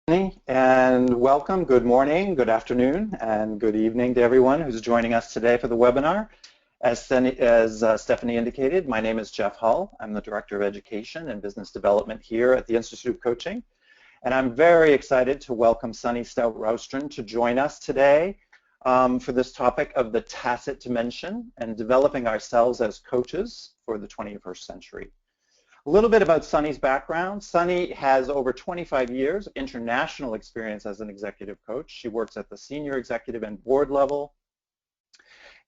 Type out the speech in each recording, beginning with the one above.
And welcome, good morning, good afternoon, and good evening to everyone who's joining us today for the webinar. As Stephanie indicated, my name is Jeff Hull. I'm the Director of Education and Business Development here at the Institute of Coaching. And I'm very excited to welcome Sunny Stout-Rostron to join us today for this topic of the tacit dimension and developing ourselves as coaches for the 21st century. A little bit about Sunny's background. Sunny has over 25 years of international experience as an executive coach. She works at the senior executive and board level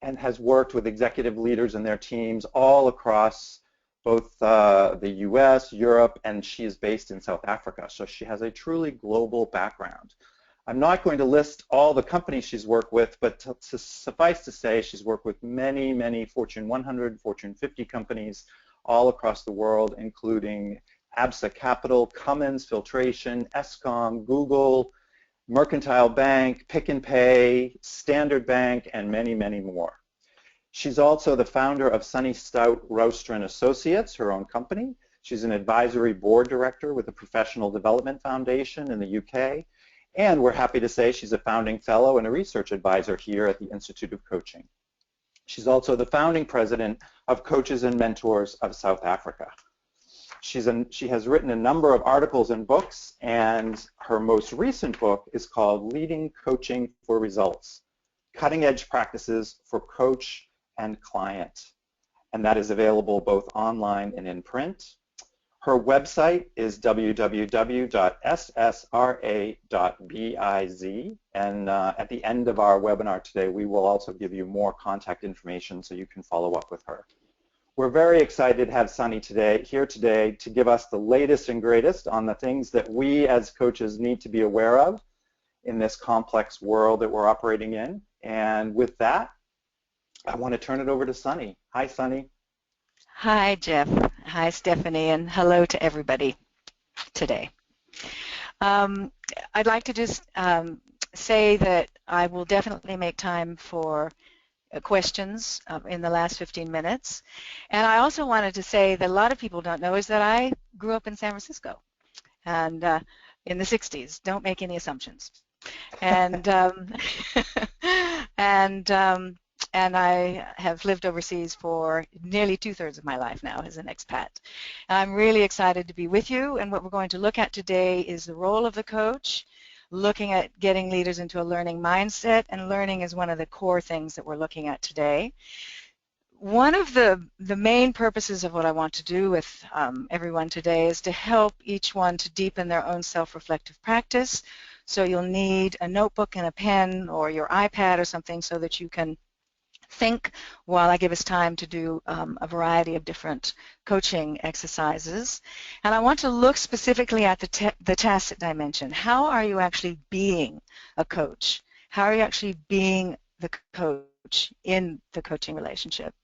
and has worked with executive leaders and their teams all across both the US, Europe, and she is based in South Africa. So she has a truly global background. I'm not going to list all the companies she's worked with, but to suffice to say, she's worked with many, many Fortune 100, Fortune 50 companies all across the world, including ABSA Capital, Cummins Filtration, Eskom, Google, Mercantile Bank, Pick and Pay, Standard Bank, and many, many more. She's also the founder of Sunny Stout-Rostron Associates, her own company. She's an advisory board director with the Professional Development Foundation in the UK, and we're happy to say she's a founding fellow and a research advisor here at the Institute of Coaching. She's also the founding president of Coaches and Mentors of South Africa. She has written a number of articles and books, and her most recent book is called Leading Coaching for Results, Cutting Edge Practices for Coach and Client. And that is available both online and in print. Her website is www.ssra.biz, and at the end of our webinar today, we will also give you more contact information so you can follow up with her. We're very excited to have Sunny here today to give us the latest and greatest on the things that we as coaches need to be aware of in this complex world that we're operating in. And with that, I want to turn it over to Sunny. Hi, Sunny. Hi, Jeff. Hi, Stephanie, and hello to everybody today. I'd like to just say that I will definitely make time for questions in the last 15 minutes. And I also wanted to say that a lot of people don't know is that I grew up in San Francisco and in the 60s. Don't make any assumptions. And and I have lived overseas for nearly 2/3 of my life now as an expat. I'm really excited to be with you, and what we're going to look at today is the role of the coach, looking at getting leaders into a learning mindset, and learning is one of the core things that we're looking at today. One of the main purposes of what I want to do with everyone today is to help each one to deepen their own self-reflective practice. So you'll need a notebook and a pen or your iPad or something so that you can think while I give us time to do a variety of different coaching exercises. And I want to look specifically at the tacit dimension. How are you actually being a coach? How are you actually being the coach in the coaching relationship?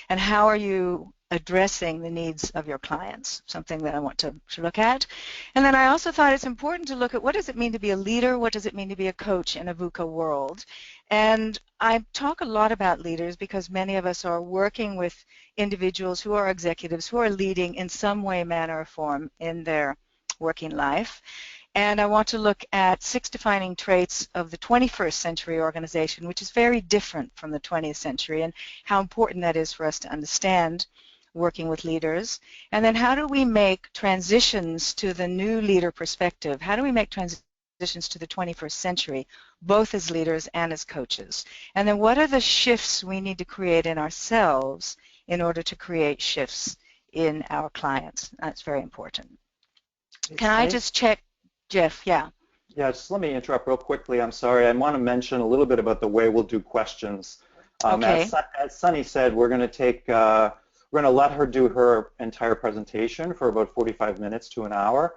And how are you addressing the needs of your clients, something that I want to look at. And then I also thought it's important to look at what does it mean to be a leader, what does it mean to be a coach in a VUCA world. And I talk a lot about leaders because many of us are working with individuals who are executives, who are leading in some way, manner, or form in their working life. And I want to look at 6 defining traits of the 21st century organization, which is very different from the 20th century, and how important that is for us to understand working with leaders. And then how do we make transitions to the new leader perspective? How do we make transitions to the 21st century, both as leaders and as coaches? And then what are the shifts we need to create in ourselves in order to create shifts in our clients? That's very important. Can I just check, Jeff? Yeah. Yeah, just let me interrupt real quickly. I'm sorry. I want to mention a little bit about the way we'll do questions. Okay. As Sunny said, we're going to take we're going to let her do her entire presentation for about 45 minutes to an hour.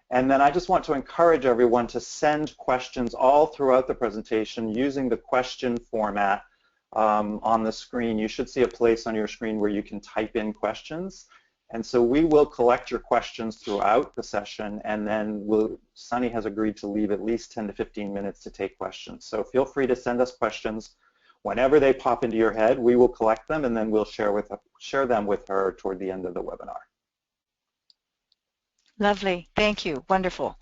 And then I just want to encourage everyone to send questions all throughout the presentation using the question format on the screen. You should see a place on your screen where you can type in questions. And so we will collect your questions throughout the session, and then Sunny has agreed to leave at least 10 to 15 minutes to take questions. So feel free to send us questions. Whenever they pop into your head, we will collect them, and then we'll share them with her toward the end of the webinar. Lovely. Thank you. Wonderful.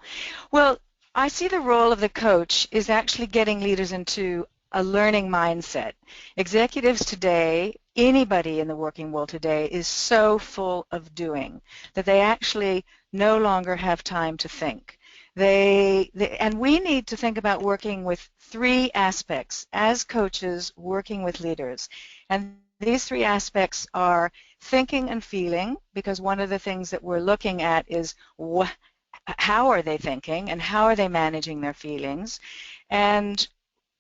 Well, I see the role of the coach is actually getting leaders into a learning mindset. Executives today, anybody in the working world today, is so full of doing that they actually no longer have time to think. And we need to think about working with three aspects as coaches working with leaders. And these three aspects are thinking and feeling, because one of the things that we're looking at is how are they thinking and how are they managing their feelings. And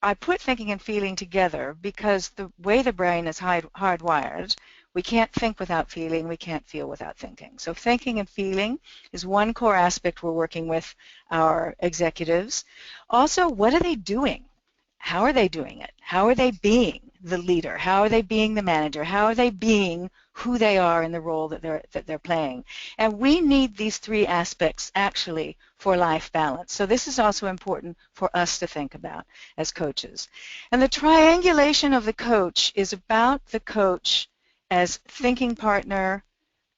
I put thinking and feeling together because the way the brain is hardwired, we can't think without feeling, we can't feel without thinking. So thinking and feeling is one core aspect we're working with our executives. Also, what are they doing? How are they doing it? How are they being the leader? How are they being the manager? How are they being who they are in the role that they're playing? And we need these three aspects actually for life balance. So this is also important for us to think about as coaches. And the triangulation of the coach is about the coach as thinking partner,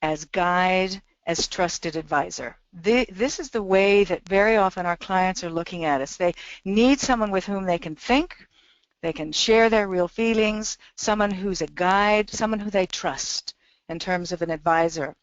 as guide, as trusted advisor. This is the way that very often our clients are looking at us. They need someone with whom they can think, they can share their real feelings, someone who's a guide, someone who they trust in terms of an advisor.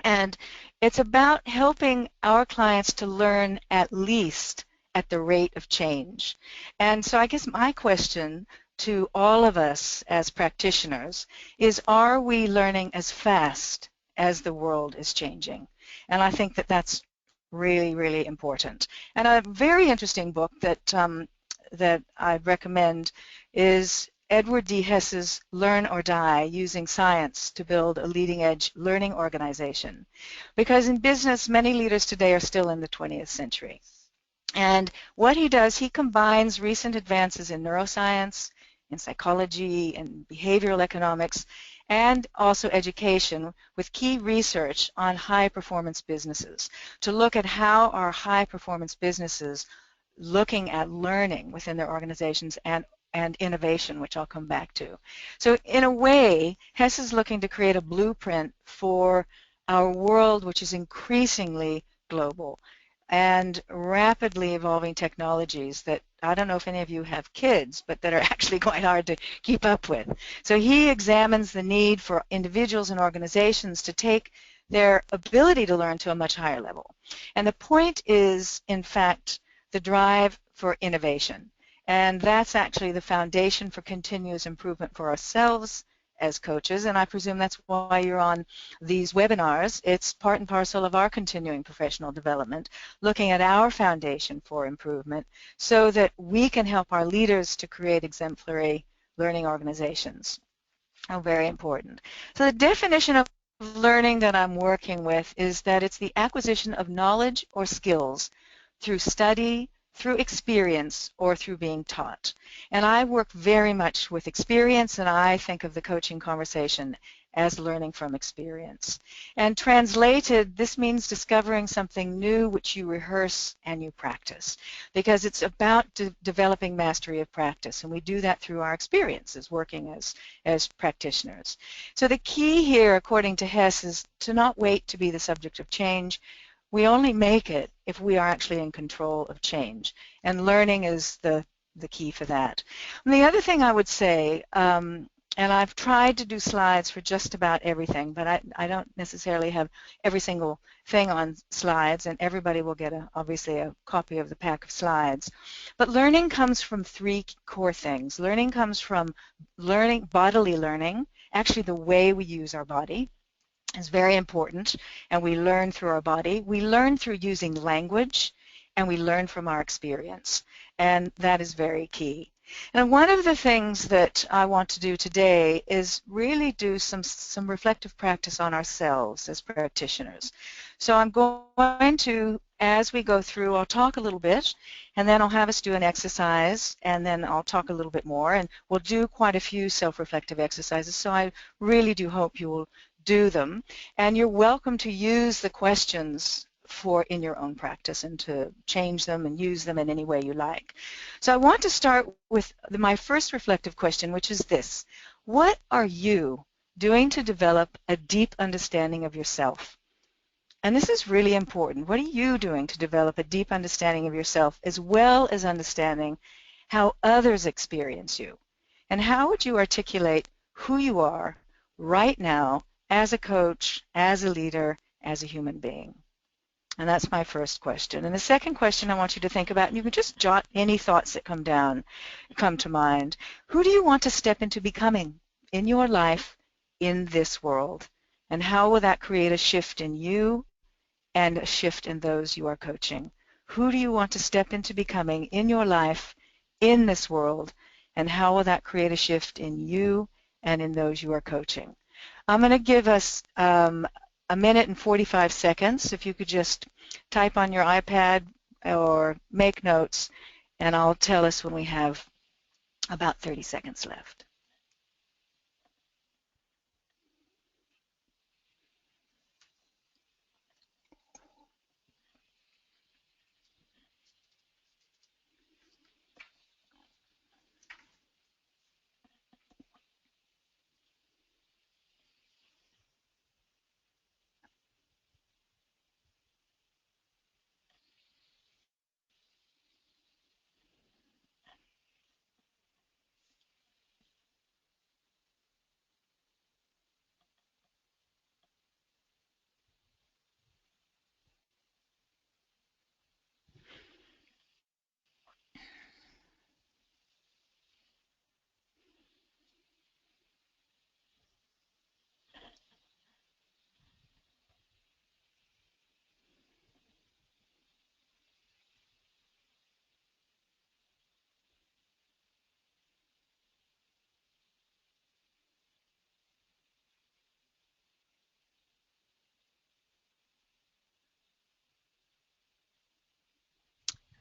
And it's about helping our clients to learn at least at the rate of change. And so I guess my question to all of us as practitioners is, are we learning as fast as the world is changing? And I think that that's really, really important. And a very interesting book that I'd recommend is Edward D. Hess's Learn or Die, Using Science to Build a Leading-Edge Learning Organization. Because in business, many leaders today are still in the 20th century. And what he does, he combines recent advances in neuroscience, in psychology, and behavioral economics, and also education with key research on high-performance businesses to look at how our high-performance businesses looking at learning within their organizations and innovation, which I'll come back to. So in a way, Hess is looking to create a blueprint for our world, which is increasingly global and rapidly evolving technologies that I don't know if any of you have kids, but that are actually quite hard to keep up with. So he examines the need for individuals and organizations to take their ability to learn to a much higher level. And the point is, in fact, the drive for innovation. And that's actually the foundation for continuous improvement for ourselves as coaches, and I presume that's why you're on these webinars. It's part and parcel of our continuing professional development, looking at our foundation for improvement so that we can help our leaders to create exemplary learning organizations. Oh, very important. So the definition of learning that I'm working with is that it's the acquisition of knowledge or skills through study, through experience, or through being taught. And I work very much with experience, and I think of the coaching conversation as learning from experience. And translated, this means discovering something new which you rehearse and you practice, because it's about developing mastery of practice, and we do that through our experiences working as practitioners. So the key here, according to Hess, is to not wait to be the subject of change. We only make it if we are actually in control of change, and learning is the key for that. And the other thing I would say, and I've tried to do slides for just about everything, but I don't necessarily have every single thing on slides, and everybody will get obviously a copy of the pack of slides. But learning comes from three core things. Learning comes from bodily learning, actually the way we use our body is very important, and we learn through our body. We learn through using language, and we learn from our experience, and that is very key. And one of the things that I want to do today is really do some reflective practice on ourselves as practitioners. So I'm going to, as we go through, I'll talk a little bit, and then I'll have us do an exercise, and then I'll talk a little bit more, and we'll do quite a few self-reflective exercises, so I really do hope you will do them. And you're welcome to use the questions in your own practice and to change them and use them in any way you like. So I want to start with my first reflective question, which is this: what are you doing to develop a deep understanding of yourself? And this is really important. What are you doing to develop a deep understanding of yourself as well as understanding how others experience you? And how would you articulate who you are right now as a coach, as a leader, as a human being? And that's my first question. And the second question I want you to think about, and you can just jot any thoughts that come to mind. Who do you want to step into becoming in your life in this world? And how will that create a shift in you and a shift in those you are coaching? Who do you want to step into becoming in your life in this world? And how will that create a shift in you and in those you are coaching? I'm going to give us a minute and 45 seconds. If you could just type on your iPad or make notes, and I'll tell us when we have about 30 seconds left.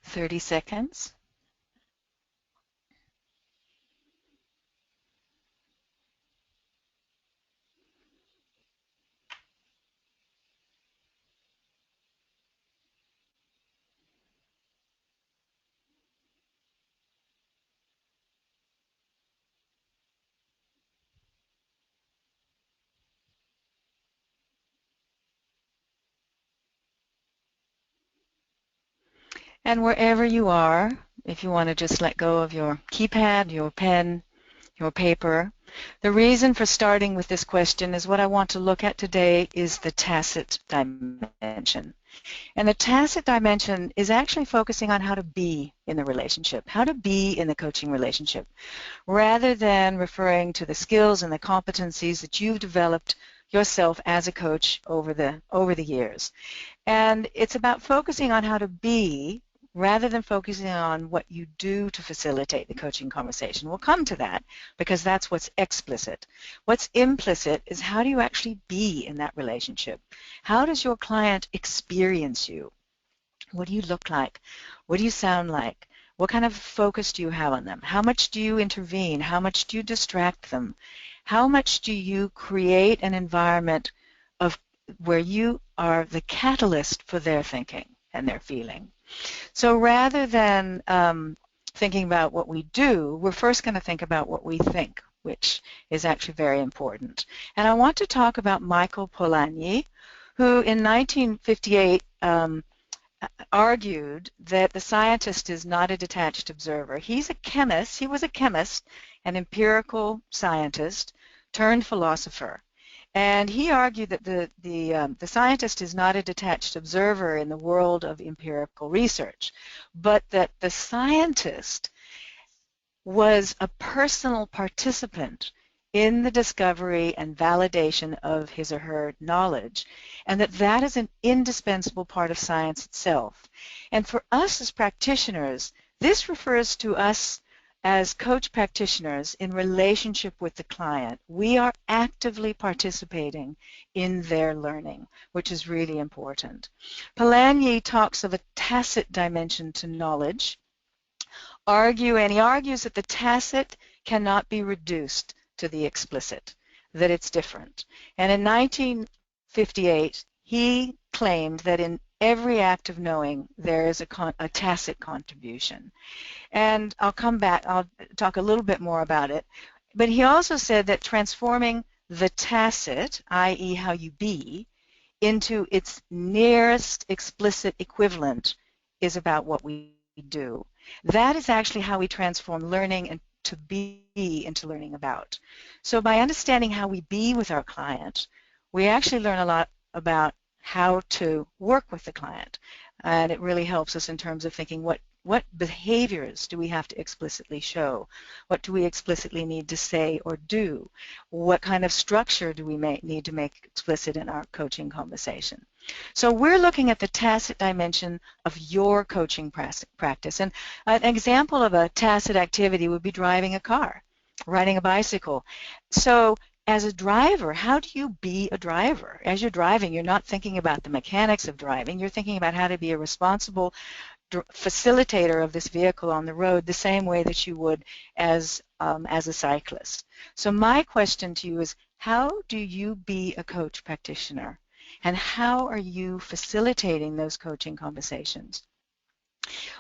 Thirty seconds. And wherever you are, if you want to just let go of your keypad, your pen, your paper, the reason for starting with this question is what I want to look at today is the tacit dimension. And the tacit dimension is actually focusing on how to be in the relationship, how to be in the coaching relationship, rather than referring to the skills and the competencies that you've developed yourself as a coach over the years. And it's about focusing on how to be rather than focusing on what you do to facilitate the coaching conversation. We'll come to that because that's what's explicit. What's implicit is how do you actually be in that relationship? How does your client experience you? What do you look like? What do you sound like? What kind of focus do you have on them? How much do you intervene? How much do you distract them? How much do you create an environment of where you are the catalyst for their thinking and their feeling? So rather than thinking about what we do, we're first going to think about what we think, which is actually very important. And I want to talk about Michael Pollan, who in 1958 argued that the scientist is not a detached observer. He's a chemist. He was a chemist, an empirical scientist turned philosopher. And he argued that the scientist is not a detached observer in the world of empirical research, but that the scientist was a personal participant in the discovery and validation of his or her knowledge, and that that is an indispensable part of science itself. And for us as practitioners, this refers to us as coach practitioners in relationship with the client. We are actively participating in their learning, which is really important. Polanyi talks of a tacit dimension to knowledge, and he argues that the tacit cannot be reduced to the explicit, that it's different. And in 1958, he claimed that in every act of knowing, there is a tacit contribution. And I'll come back, I'll talk a little bit more about it. But he also said that transforming the tacit, i.e. how you be, into its nearest explicit equivalent is about what we do. That is actually how we transform learning and to be into learning about. So by understanding how we be with our client, we actually learn a lot about how to work with the client. And it really helps us in terms of thinking what behaviors do we have to explicitly show? What do we explicitly need to say or do? What kind of structure do we need to make explicit in our coaching conversation? So we're looking at the tacit dimension of your coaching practice. And an example of a tacit activity would be driving a car, riding a bicycle. So as a driver, how do you be a driver? As you're driving, you're not thinking about the mechanics of driving. You're thinking about how to be a responsible facilitator of this vehicle on the road the same way that you would as a cyclist. So my question to you is, how do you be a coach practitioner? And how are you facilitating those coaching conversations?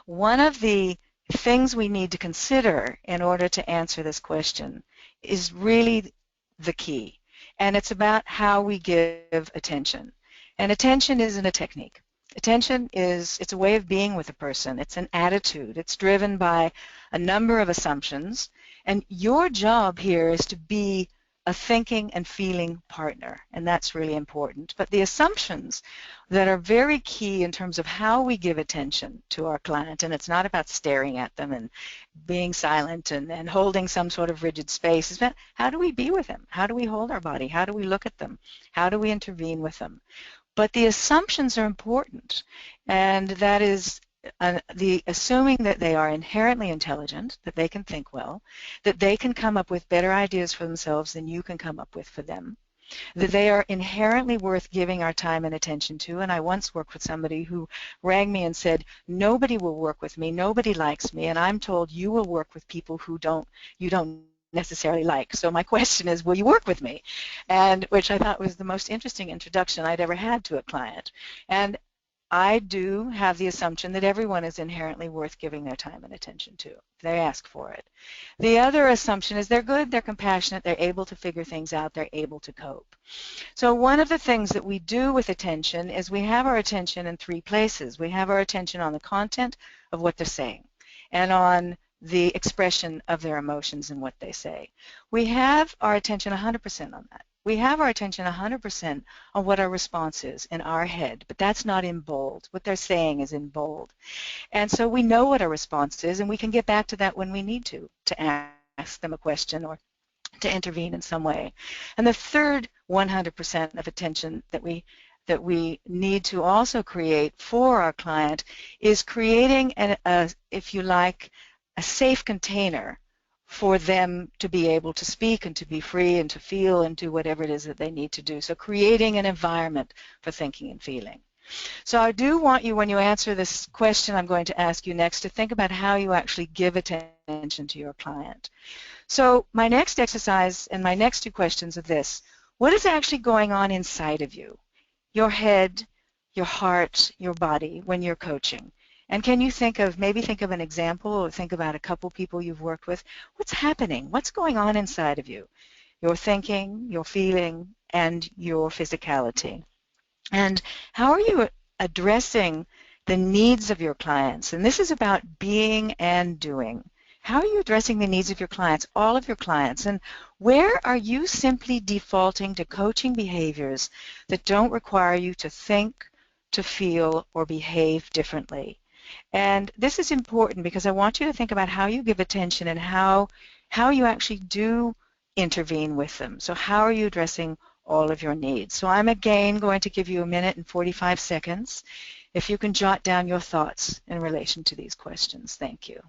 One of the things we need to consider in order to answer this question is really the key. And it's about how we give attention. And attention isn't a technique. Attention it's a way of being with a person. It's an attitude. It's driven by a number of assumptions. And your job here is to be a thinking and feeling partner, and that's really important. But the assumptions that are very key in terms of how we give attention to our client, and it's not about staring at them and being silent and holding some sort of rigid space, is about how do we be with them? How do we hold our body? How do we look at them? How do we intervene with them? But the assumptions are important, and that is the assuming that they are inherently intelligent, that they can think well, that they can come up with better ideas for themselves than you can come up with for them, that they are inherently worth giving our time and attention to. And I once worked with somebody who rang me and said, nobody will work with me, nobody likes me, and I'm told you will work with people who you don't necessarily like. So my question is, will you work with me? And which I thought was the most interesting introduction I'd ever had to a client. And I do have the assumption that everyone is inherently worth giving their time and attention to. They ask for it. The other assumption is they're good, they're compassionate, they're able to figure things out, they're able to cope. So one of the things that we do with attention is we have our attention in three places. We have our attention on the content of what they're saying and on the expression of their emotions and what they say. We have our attention 100% on that. We have our attention 100% on what our response is in our head, but that's not in bold. What they're saying is in bold. And so we know what our response is, and we can get back to that when we need to ask them a question or to intervene in some way. And the third 100% of attention that we need to also create for our client is creating, if you like, a safe container for them to be able to speak and to be free and to feel and do whatever it is that they need to do. So creating an environment for thinking and feeling. So I do want you, when you answer this question I'm going to ask you next, to think about how you actually give attention to your client. So my next exercise and my next two questions are this. What is actually going on inside of you? Your head, your heart, your body when you're coaching? And can you maybe think of an example or think about a couple people you've worked with? What's happening? What's going on inside of you? Your thinking, your feeling, and your physicality. And how are you addressing the needs of your clients? And this is about being and doing. How are you addressing the needs of your clients, all of your clients? And where are you simply defaulting to coaching behaviors that don't require you to think, to feel, or behave differently? And this is important because I want you to think about how you give attention and how you actually do intervene with them. So how are you addressing all of your needs? So I'm again going to give you 1 minute and 45 seconds. If you can jot down your thoughts in relation to these questions. Thank you.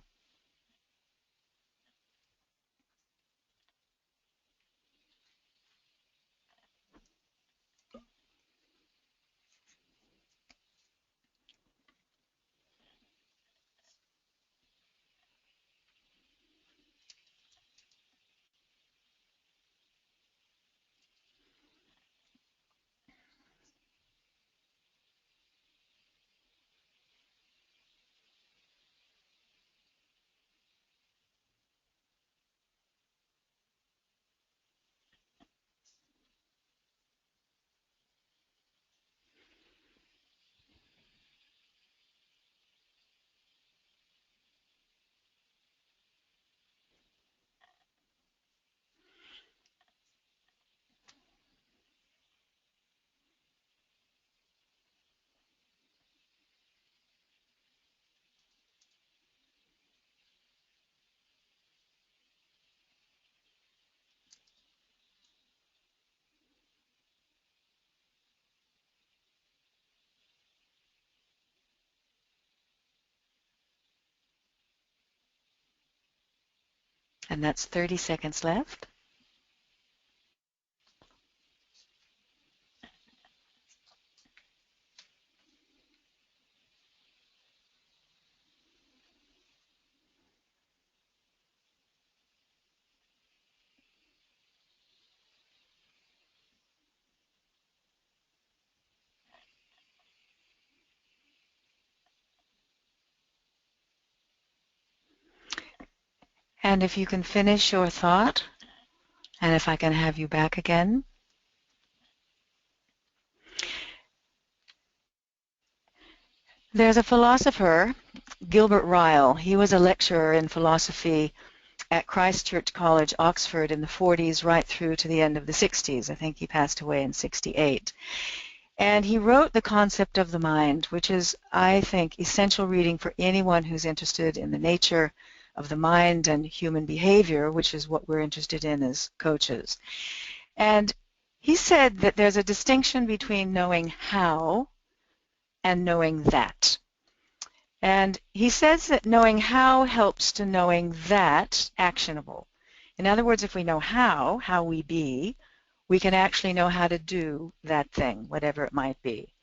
And that's 30 seconds left. And if you can finish your thought, and if I can have you back again. There's a philosopher, Gilbert Ryle. He was a lecturer in philosophy at Christ Church College, Oxford in the 40s right through to the end of the 60s. I think he passed away in 68. And he wrote The Concept of the Mind, which is, I think, essential reading for anyone who's interested in the nature of the mind and human behavior, which is what we're interested in as coaches. And he said that there's a distinction between knowing how and knowing that. And he says that knowing how helps to knowing that actionable. In other words, if we know how we be, we can actually know how to do that thing, whatever it might be.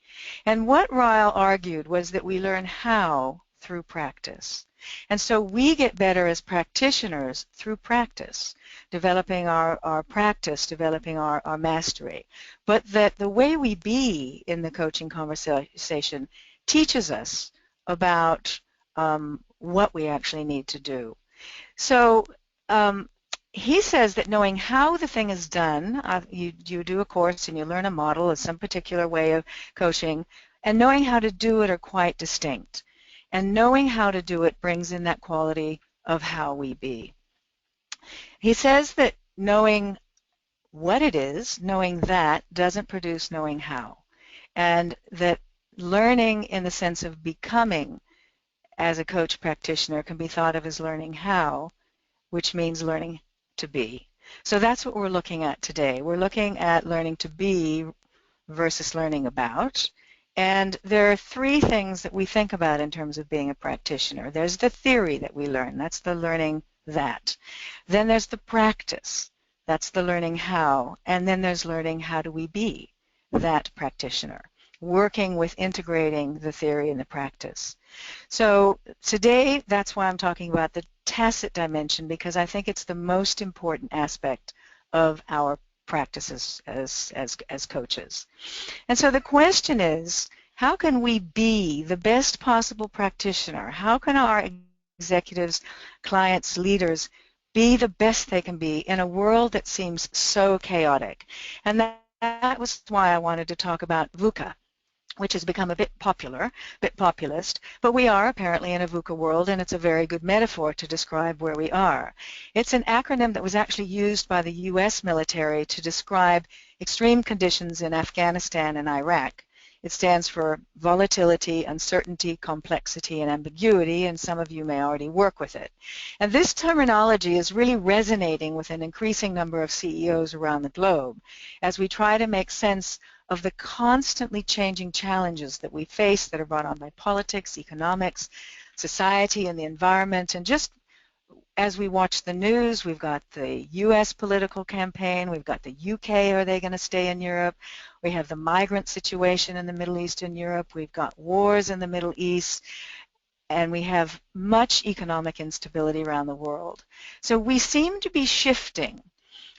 And what Ryle argued was that we learn how through practice. And so we get better as practitioners through practice, developing our practice, developing our mastery. But that the way we be in the coaching conversation teaches us about what we actually need to do. So he says that knowing how the thing is done, you do a course and you learn a model of some particular way of coaching, and knowing how to do it are quite distinct. And knowing how to do it brings in that quality of how we be. He says that knowing what it is, knowing that, doesn't produce knowing how. And that learning in the sense of becoming as a coach practitioner can be thought of as learning how, which means learning to be. So that's what we're looking at today. We're looking at learning to be versus learning about. And there are three things that we think about in terms of being a practitioner. There's the theory that we learn. That's the learning that. Then there's the practice. That's the learning how. And then there's learning how do we be that practitioner, working with integrating the theory and the practice. So today, that's why I'm talking about the tacit dimension, because I think it's the most important aspect of our practices as coaches. And so the question is, how can we be the best possible practitioner? How can our executives, clients, leaders be the best they can be in a world that seems so chaotic? And that was why I wanted to talk about VUCA, which has become a bit popular, a bit populist, but we are apparently in a VUCA world, and it's a very good metaphor to describe where we are. It's an acronym that was actually used by the US military to describe extreme conditions in Afghanistan and Iraq. It stands for volatility, uncertainty, complexity, and ambiguity, and some of you may already work with it. And this terminology is really resonating with an increasing number of CEOs around the globe as we try to make sense of the constantly changing challenges that we face that are brought on by politics, economics, society, and the environment. And just as we watch the news, we've got the US political campaign, we've got the UK, are they going to stay in Europe? We have the migrant situation in the Middle East and Europe, we've got wars in the Middle East, and we have much economic instability around the world. So we seem to be shifting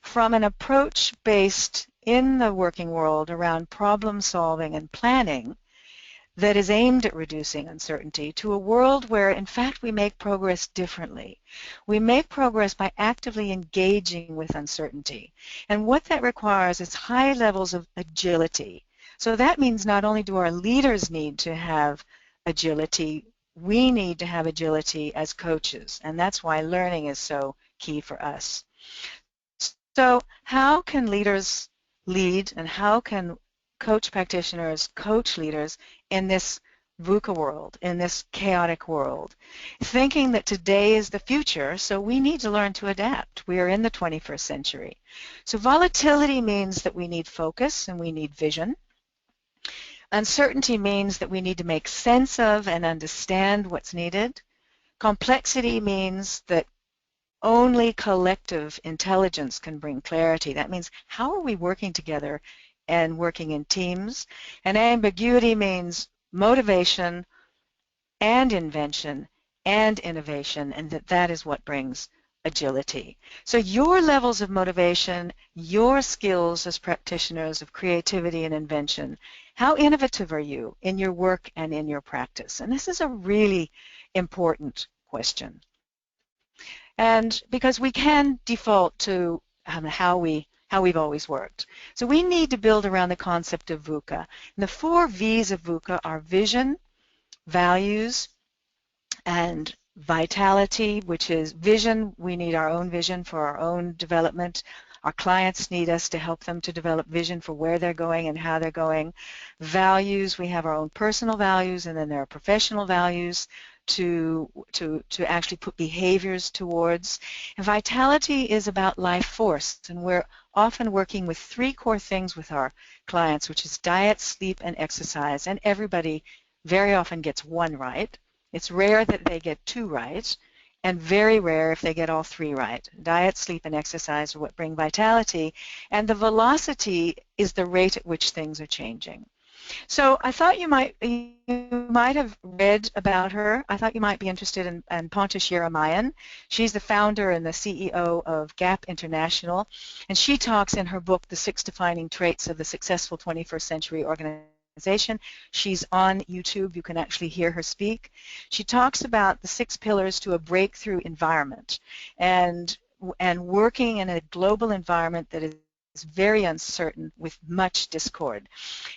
from an approach based in the working world around problem solving and planning that is aimed at reducing uncertainty to a world where, in fact, we make progress differently. We make progress by actively engaging with uncertainty. And what that requires is high levels of agility. So that means not only do our leaders need to have agility, we need to have agility as coaches. And that's why learning is so key for us. So how can leaders lead, and how can coach practitioners coach leaders in this VUCA world, in this chaotic world, thinking that today is the future, so we need to learn to adapt. We are in the 21st century. So volatility means that we need focus and we need vision. Uncertainty means that we need to make sense of and understand what's needed. Complexity means that only collective intelligence can bring clarity. That means how are we working together and working in teams? And ambiguity means motivation and invention and innovation, and that is what brings agility. So your levels of motivation, your skills as practitioners of creativity and invention, how innovative are you in your work and in your practice? And this is a really important question. And because we can default to how we've always worked. So we need to build around the concept of VUCA. And the 4 V's of VUCA are vision, values, and vitality, which is vision. We need our own vision for our own development. Our clients need us to help them to develop vision for where they're going and how they're going. Values, we have our own personal values, and then there are professional values to actually put behaviors towards. And vitality is about life force, and we're often working with 3 core things with our clients, which is diet, sleep, and exercise. And everybody very often gets 1 right. It's rare that they get 2 right, and very rare if they get all 3 right. Diet, sleep, and exercise are what bring vitality, and the velocity is the rate at which things are changing. So I thought you might have read about her. I thought you might be interested in Ponta Shiramayan. She's the founder and the CEO of Gap International, and she talks in her book, The 6 Defining Traits of the Successful 21st Century Organization. She's on YouTube. You can actually hear her speak. She talks about the 6 pillars to a breakthrough environment and working in a global environment that is very uncertain with much discord.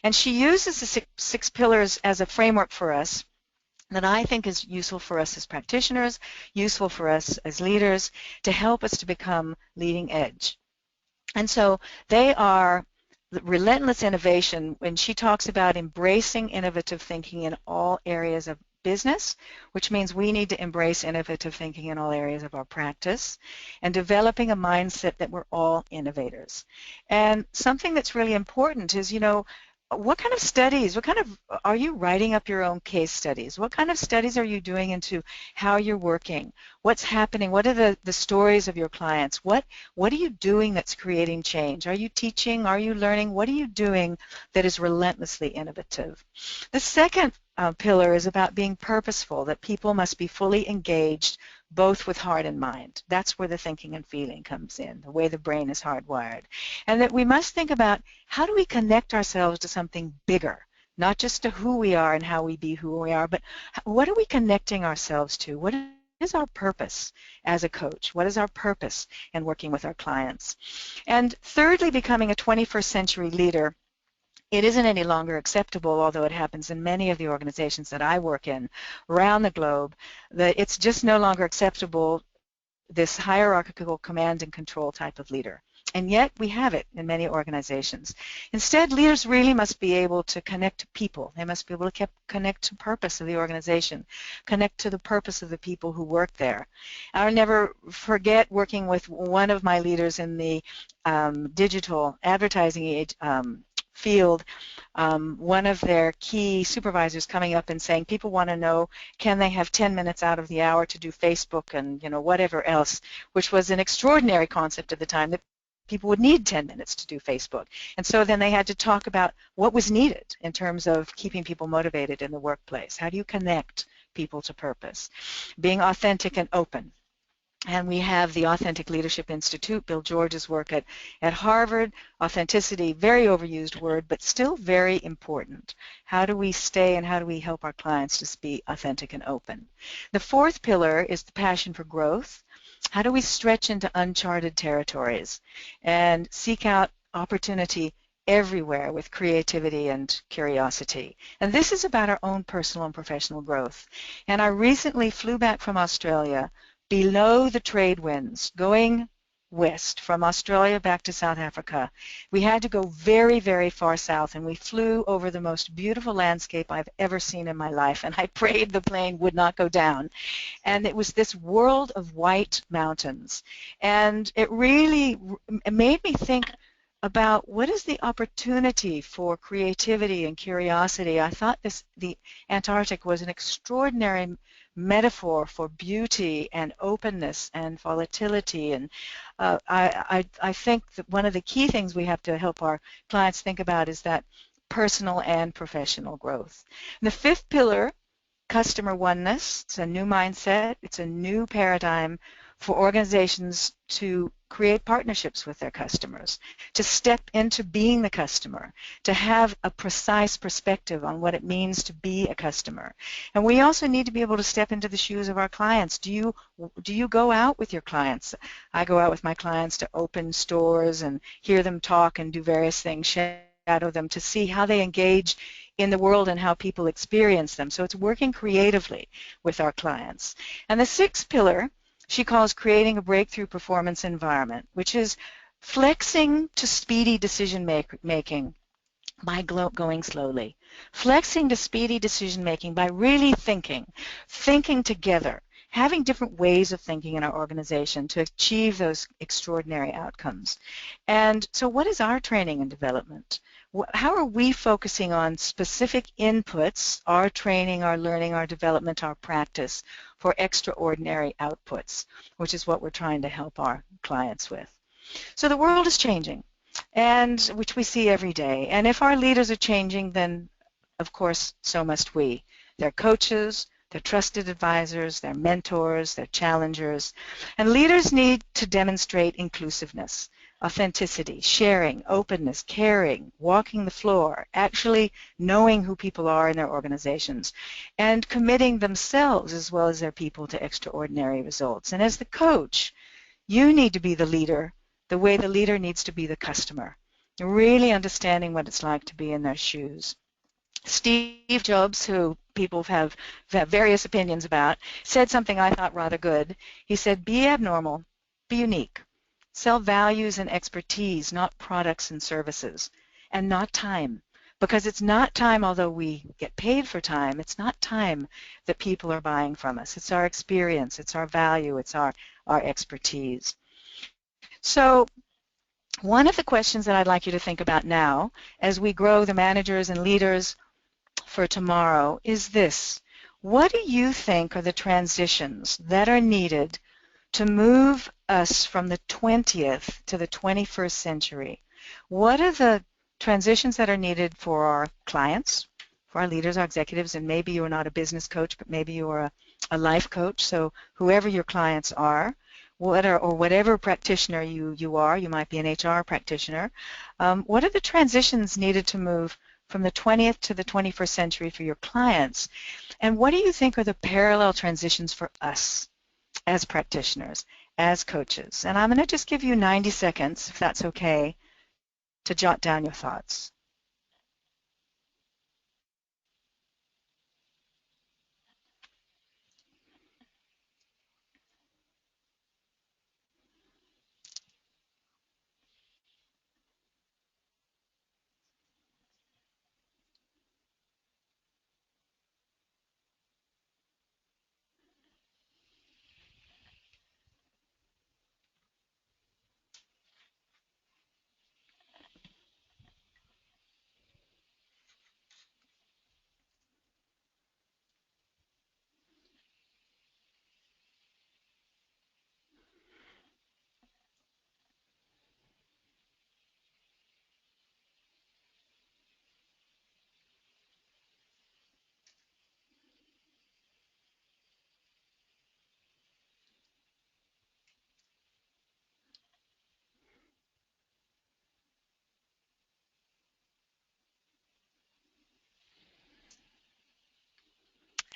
And she uses the 6 pillars as a framework for us that I think is useful for us as practitioners, useful for us as leaders, to help us to become leading edge. And so they are relentless innovation. When she talks about embracing innovative thinking in all areas of business, which means we need to embrace innovative thinking in all areas of our practice, and developing a mindset that we're all innovators. And something that's really important is, what kind of studies, are you writing up your own case studies? What kind of studies are you doing into how you're working? What's happening? What are the stories of your clients? What are you doing that's creating change? Are you teaching? Are you learning? What are you doing that is relentlessly innovative? The second pillar is about being purposeful, that people must be fully engaged both with heart and mind. That's where the thinking and feeling comes in, the way the brain is hardwired. And that we must think about how do we connect ourselves to something bigger, not just to who we are and how we be who we are, but what are we connecting ourselves to? What is our purpose as a coach? What is our purpose in working with our clients? And thirdly, becoming a 21st century leader. It isn't any longer acceptable, although it happens in many of the organizations that I work in around the globe, that it's just no longer acceptable, this hierarchical command and control type of leader. And yet we have it in many organizations. Instead, leaders really must be able to connect to people. They must be able to connect to the purpose of the organization, connect to the purpose of the people who work there. I'll never forget working with one of my leaders in the digital advertising field, one of their key supervisors coming up and saying, people want to know, can they have 10 minutes out of the hour to do Facebook and whatever else, which was an extraordinary concept at the time, that people would need 10 minutes to do Facebook. And so then they had to talk about what was needed in terms of keeping people motivated in the workplace. How do you connect people to purpose? Being authentic and open. And we have the Authentic Leadership Institute, Bill George's work at Harvard. Authenticity, very overused word, but still very important. How do we stay and how do we help our clients to be authentic and open? The fourth pillar is the passion for growth. How do we stretch into uncharted territories and seek out opportunity everywhere with creativity and curiosity? And this is about our own personal and professional growth. And I recently flew back from Australia below the trade winds, going west from Australia back to South Africa. We had to go very, very far south, and we flew over the most beautiful landscape I've ever seen in my life, and I prayed the plane would not go down. And it was this world of white mountains. And it really made me think about what is the opportunity for creativity and curiosity. I thought the Antarctic was an extraordinary metaphor for beauty and openness and volatility. And I think that one of the key things we have to help our clients think about is that personal and professional growth. And the fifth pillar, customer oneness. It's a new mindset. It's a new paradigm for organizations to create partnerships with their customers, to step into being the customer, to have a precise perspective on what it means to be a customer. And we also need to be able to step into the shoes of our clients. Do you go out with your clients? I go out with my clients to open stores and hear them talk and do various things, shadow them to see how they engage in the world and how people experience them. So it's working creatively with our clients. And the sixth pillar she calls creating a breakthrough performance environment, which is flexing to speedy decision making by going slowly. Flexing to speedy decision making by really thinking together, having different ways of thinking in our organization to achieve those extraordinary outcomes. And so what is our training and development? How are we focusing on specific inputs, our training, our learning, our development, our practice, for extraordinary outputs, which is what we're trying to help our clients with. So the world is changing, and which we see every day. And if our leaders are changing, then of course so must we. They're coaches, they're trusted advisors, they're mentors, they're challengers. And leaders need to demonstrate inclusiveness, authenticity, sharing, openness, caring, walking the floor, actually knowing who people are in their organizations, and committing themselves as well as their people to extraordinary results. And as the coach, you need to be the leader the way the leader needs to be the customer, really understanding what it's like to be in their shoes. Steve Jobs, who people have various opinions about, said something I thought rather good. He said, be abnormal, be unique. Sell values and expertise, not products and services, and not time. Because it's not time, although we get paid for time, it's not time that people are buying from us. It's our experience, it's our value, it's our expertise. So one of the questions that I'd like you to think about now as we grow the managers and leaders for tomorrow is this. What do you think are the transitions that are needed to move us from the 20th to the 21st century? What are the transitions that are needed for our clients, for our leaders, our executives, and maybe you're not a business coach, but maybe you're a life coach, so whoever your clients are, or whatever practitioner you are, you might be an HR practitioner, what are the transitions needed to move from the 20th to the 21st century for your clients? And what do you think are the parallel transitions for us as practitioners, as coaches? And I'm going to just give you 90 seconds, if that's okay, to jot down your thoughts.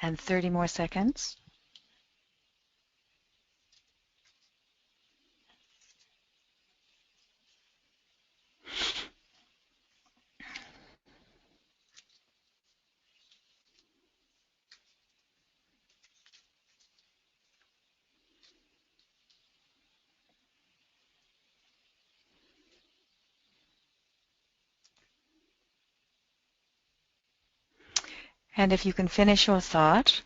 And 30 more seconds. And if you can finish your thought,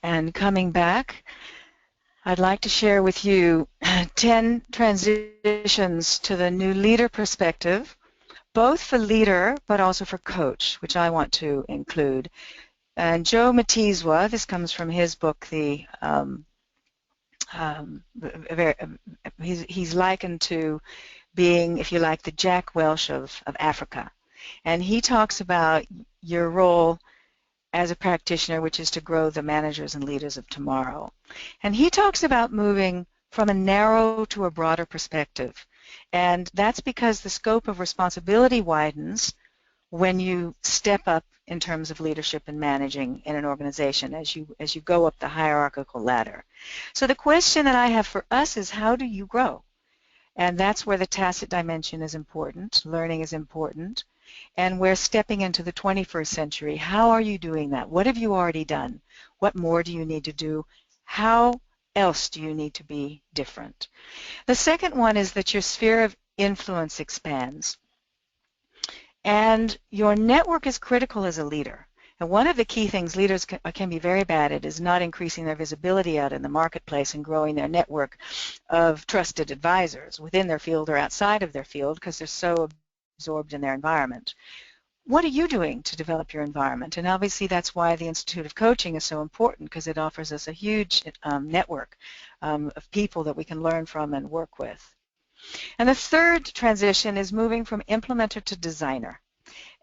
and coming back, I'd like to share with you 10 transitions to the new leader perspective, both for leader but also for coach, which I want to include. And Joe Matizwa, this comes from his book, he's likened to being, if you like, the Jack Welch of Africa. And he talks about your role as a practitioner, which is to grow the managers and leaders of tomorrow. And he talks about moving from a narrow to a broader perspective. And that's because the scope of responsibility widens when you step up in terms of leadership and managing in an organization as you go up the hierarchical ladder. So the question that I have for us is, how do you grow? And that's where the tacit dimension is important, learning is important, and we're stepping into the 21st century. How are you doing that? What have you already done? What more do you need to do? How else do you need to be different? The second one is that your sphere of influence expands. And your network is critical as a leader. And one of the key things leaders can be very bad at is not increasing their visibility out in the marketplace and growing their network of trusted advisors within their field or outside of their field because they're so absorbed in their environment. What are you doing to develop your environment? And obviously that's why the Institute of Coaching is so important, because it offers us a huge network of people that we can learn from and work with. And the third transition is moving from implementer to designer.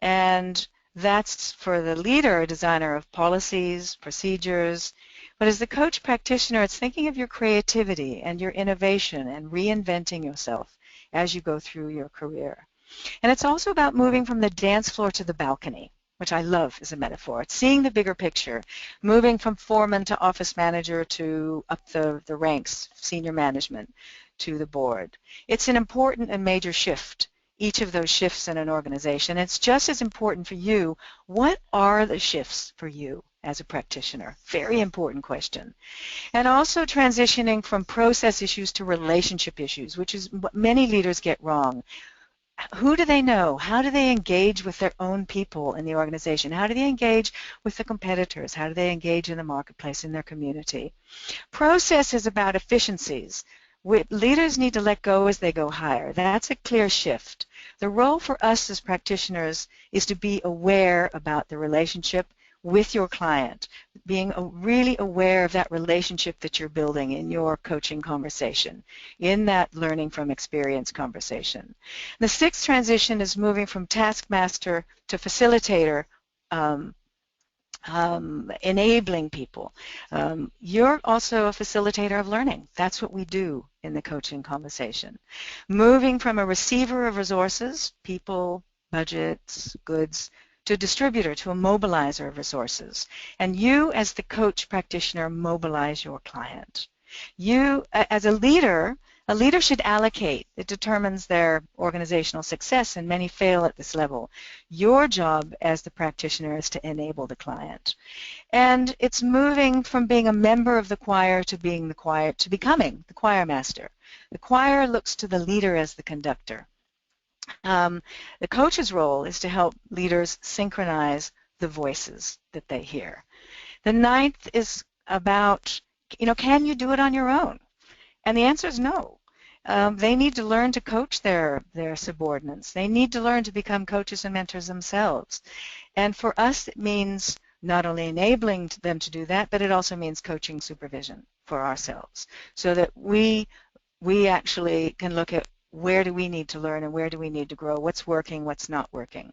And that's for the leader, a designer of policies, procedures. But as the coach practitioner, it's thinking of your creativity and your innovation and reinventing yourself as you go through your career. And it's also about moving from the dance floor to the balcony, which I love as a metaphor. It's seeing the bigger picture, moving from foreman to office manager to up the ranks, senior management, to the board. It's an important and major shift, each of those shifts in an organization. It's just as important for you. What are the shifts for you as a practitioner? Very important question. And also transitioning from process issues to relationship issues, which is what many leaders get wrong. Who do they know? How do they engage with their own people in the organization? How do they engage with the competitors? How do they engage in the marketplace, in their community? Process is about efficiencies. Leaders need to let go as they go higher. That's a clear shift. The role for us as practitioners is to be aware about the relationship with your client, being really aware of that relationship that you're building in your coaching conversation, in that learning from experience conversation. The sixth transition is moving from taskmaster to facilitator, enabling people. You're also a facilitator of learning. That's what we do in the coaching conversation. Moving from a receiver of resources, people, budgets, goods, to a distributor, to a mobilizer of resources. And you, as the coach practitioner, mobilize your client. You, as a leader should allocate. It determines their organizational success, and many fail at this level. Your job as the practitioner is to enable the client. And it's moving from being a member of the choir to being the choir, to becoming the choir master. The choir looks to the leader as the conductor. The coach's role is to help leaders synchronize the voices that they hear. The ninth is about, can you do it on your own? And the answer is no. They need to learn to coach their subordinates. They need to learn to become coaches and mentors themselves. And for us, it means not only enabling them to do that, but it also means coaching supervision for ourselves, so that we actually can look at where do we need to learn and where do we need to grow, what's working, what's not working,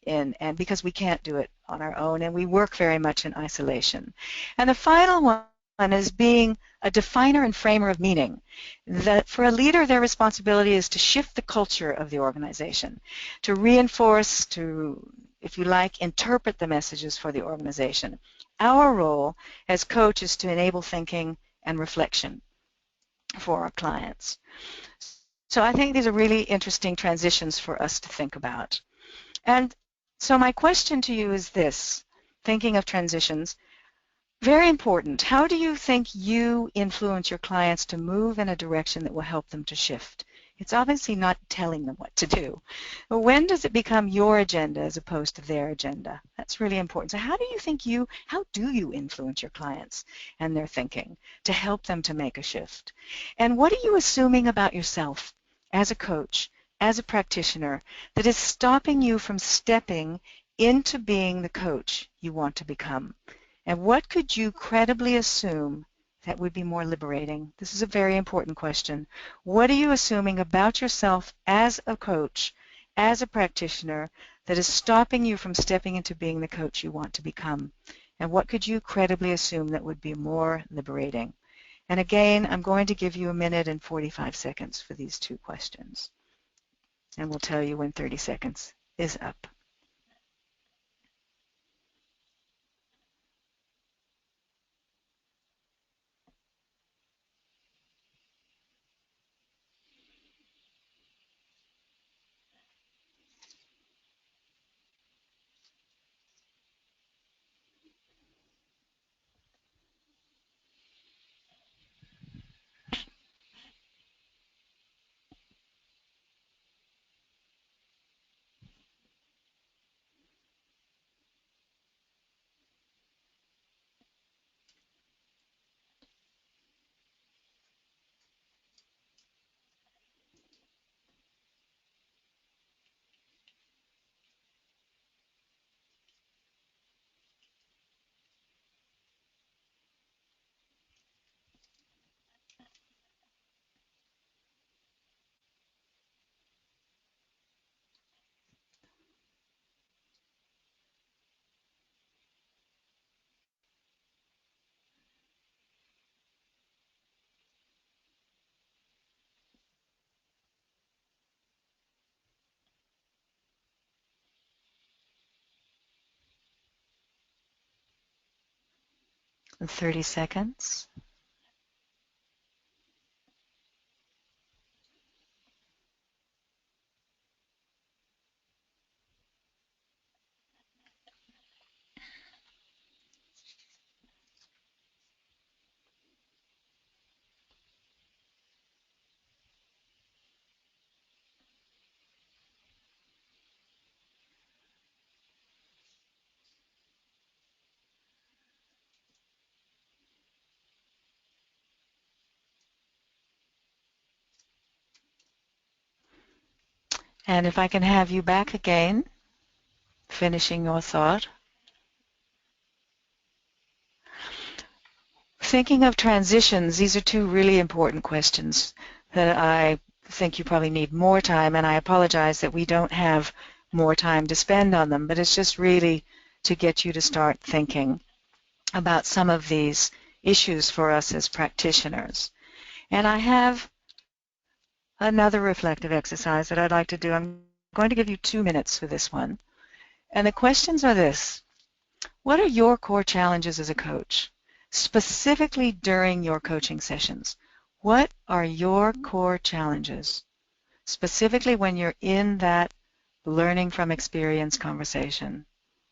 and because we can't do it on our own, and we work very much in isolation. And the final one is being a definer and framer of meaning. That for a leader, their responsibility is to shift the culture of the organization, to reinforce, to, if you like, interpret the messages for the organization. Our role as coach is to enable thinking and reflection for our clients. So I think these are really interesting transitions for us to think about. And so my question to you is this, thinking of transitions, very important. How do you think you influence your clients to move in a direction that will help them to shift? It's obviously not telling them what to do. But when does it become your agenda as opposed to their agenda? That's really important. So how do you influence your clients and their thinking to help them to make a shift? And what are you assuming about yourself as a coach, as a practitioner, that is stopping you from stepping into being the coach you want to become? And what could you credibly assume that would be more liberating? This is a very important question. What are you assuming about yourself as a coach, as a practitioner, that is stopping you from stepping into being the coach you want to become? And what could you credibly assume that would be more liberating? And again, I'm going to give you 1 minute and 45 seconds for these two questions. And we'll tell you when 30 seconds is up. In 30 seconds. And if I can have you back again, finishing your thought. Thinking of transitions, these are two really important questions that I think you probably need more time, and I apologize that we don't have more time to spend on them, but it's just really to get you to start thinking about some of these issues for us as practitioners. And I have another reflective exercise that I'd like to do. I'm going to give you 2 minutes for this one. And the questions are this: what are your core challenges as a coach, specifically during your coaching sessions? What are your core challenges, specifically when you're in that learning from experience conversation?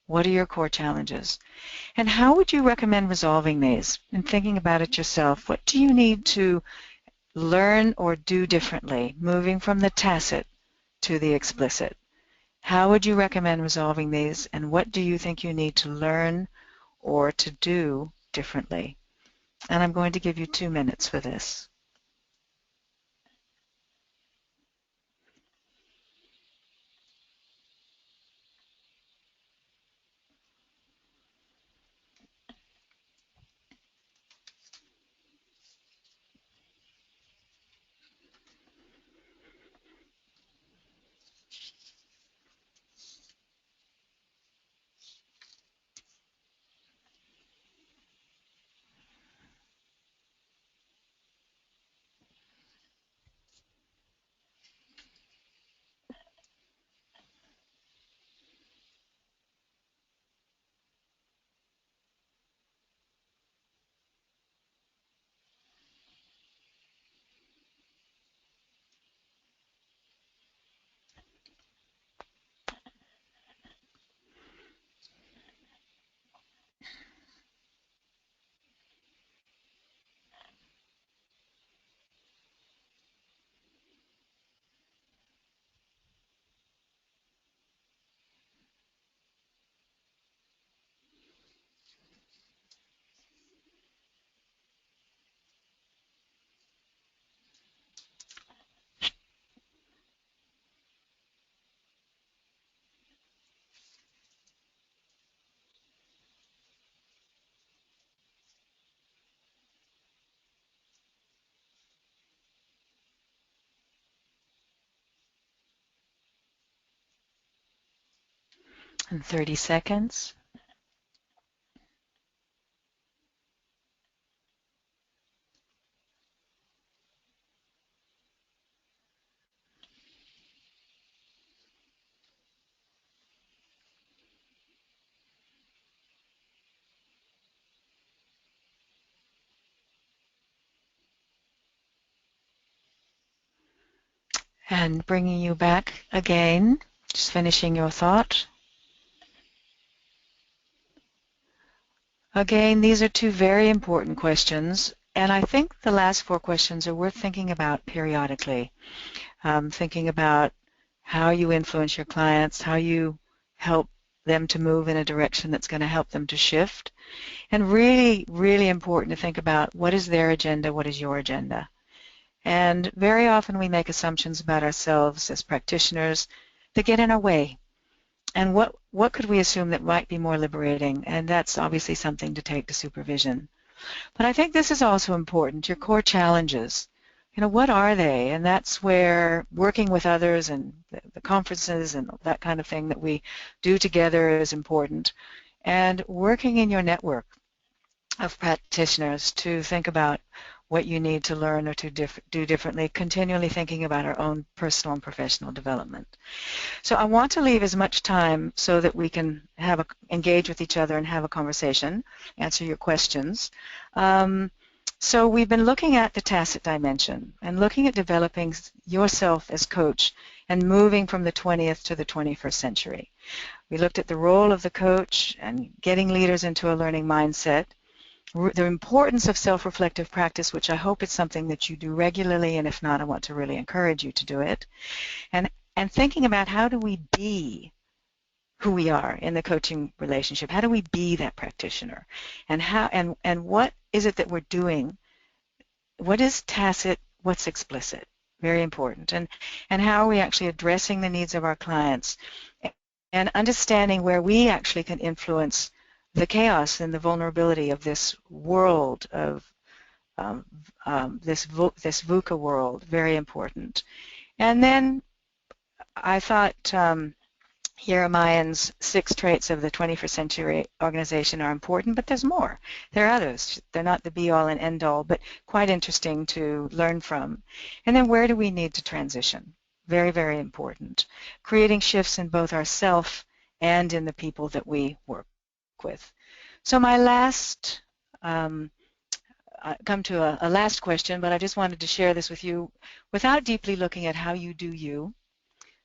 What are your core challenges? And how would you recommend resolving these? And thinking about it yourself, what do you need to learn or do differently, moving from the tacit to the explicit? How would you recommend resolving these, and what do you think you need to learn or to do differently? And I'm going to give you 2 minutes for this. and 30 seconds. And bringing you back again, just finishing your thought. Again, these are two very important questions, and I think the last four questions are worth thinking about periodically. Thinking about how you influence your clients, how you help them to move in a direction that's going to help them to shift, and really, really important to think about what is their agenda, what is your agenda. And very often we make assumptions about ourselves as practitioners that get in our way. And what could we assume that might be more liberating? And that's obviously something to take to supervision. But I think this is also important, your core challenges. You know, what are they? And that's where working with others and the conferences and that kind of thing that we do together is important. And working in your network of practitioners to think about what you need to learn or to do differently, continually thinking about our own personal and professional development. So I want to leave as much time so that we can engage with each other and have a conversation, answer your questions. So we've been looking at the Tacit Dimension and looking at developing yourself as coach and moving from the 20th to the 21st century. We looked at the role of the coach and getting leaders into a learning mindset, the importance of self-reflective practice, which I hope is something that you do regularly, and if not, I want to really encourage you to do it, and thinking about how do we be who we are in the coaching relationship. How do we be that practitioner? And how and what is it that we're doing? What is tacit? What's explicit? Very important. And how are we actually addressing the needs of our clients and understanding where we actually can influence the chaos and the vulnerability of this world of this VUCA world. Very important. And then I thought Jeremiah's 6 traits of the 21st century organization are important, but there's more. There are others. They're not the be-all and end-all, but quite interesting to learn from. And then where do we need to transition? Very, very important. Creating shifts in both ourself and in the people that we work with. So my last, I come to a last question, but I just wanted to share this with you without deeply looking at how you do you.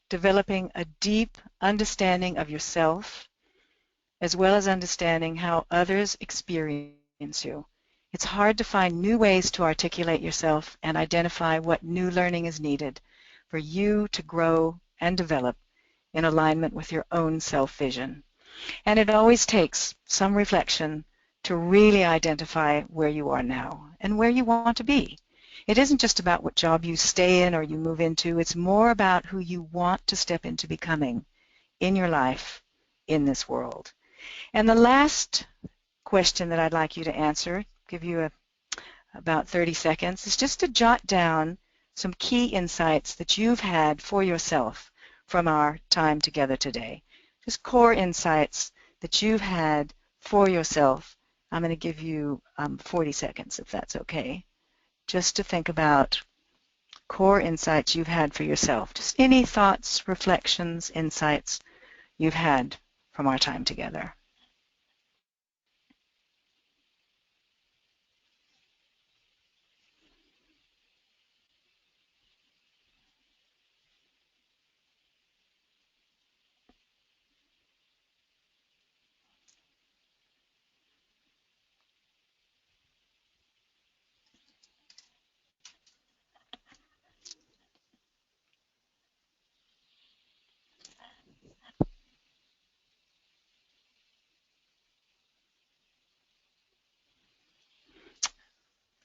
Developing a deep understanding of yourself, as well as understanding how others experience you. It's hard to find new ways to articulate yourself and identify what new learning is needed for you to grow and develop in alignment with your own self-vision. And it always takes some reflection to really identify where you are now and where you want to be. It isn't just about what job you stay in or you move into. It's more about who you want to step into becoming in your life, in this world. And the last question that I'd like you to answer, give you about 30 seconds, is just to jot down some key insights that you've had for yourself from our time together today. Just core insights that you've had for yourself. I'm going to give you 40 seconds, if that's okay, just to think about core insights you've had for yourself. Just any thoughts, reflections, insights you've had from our time together.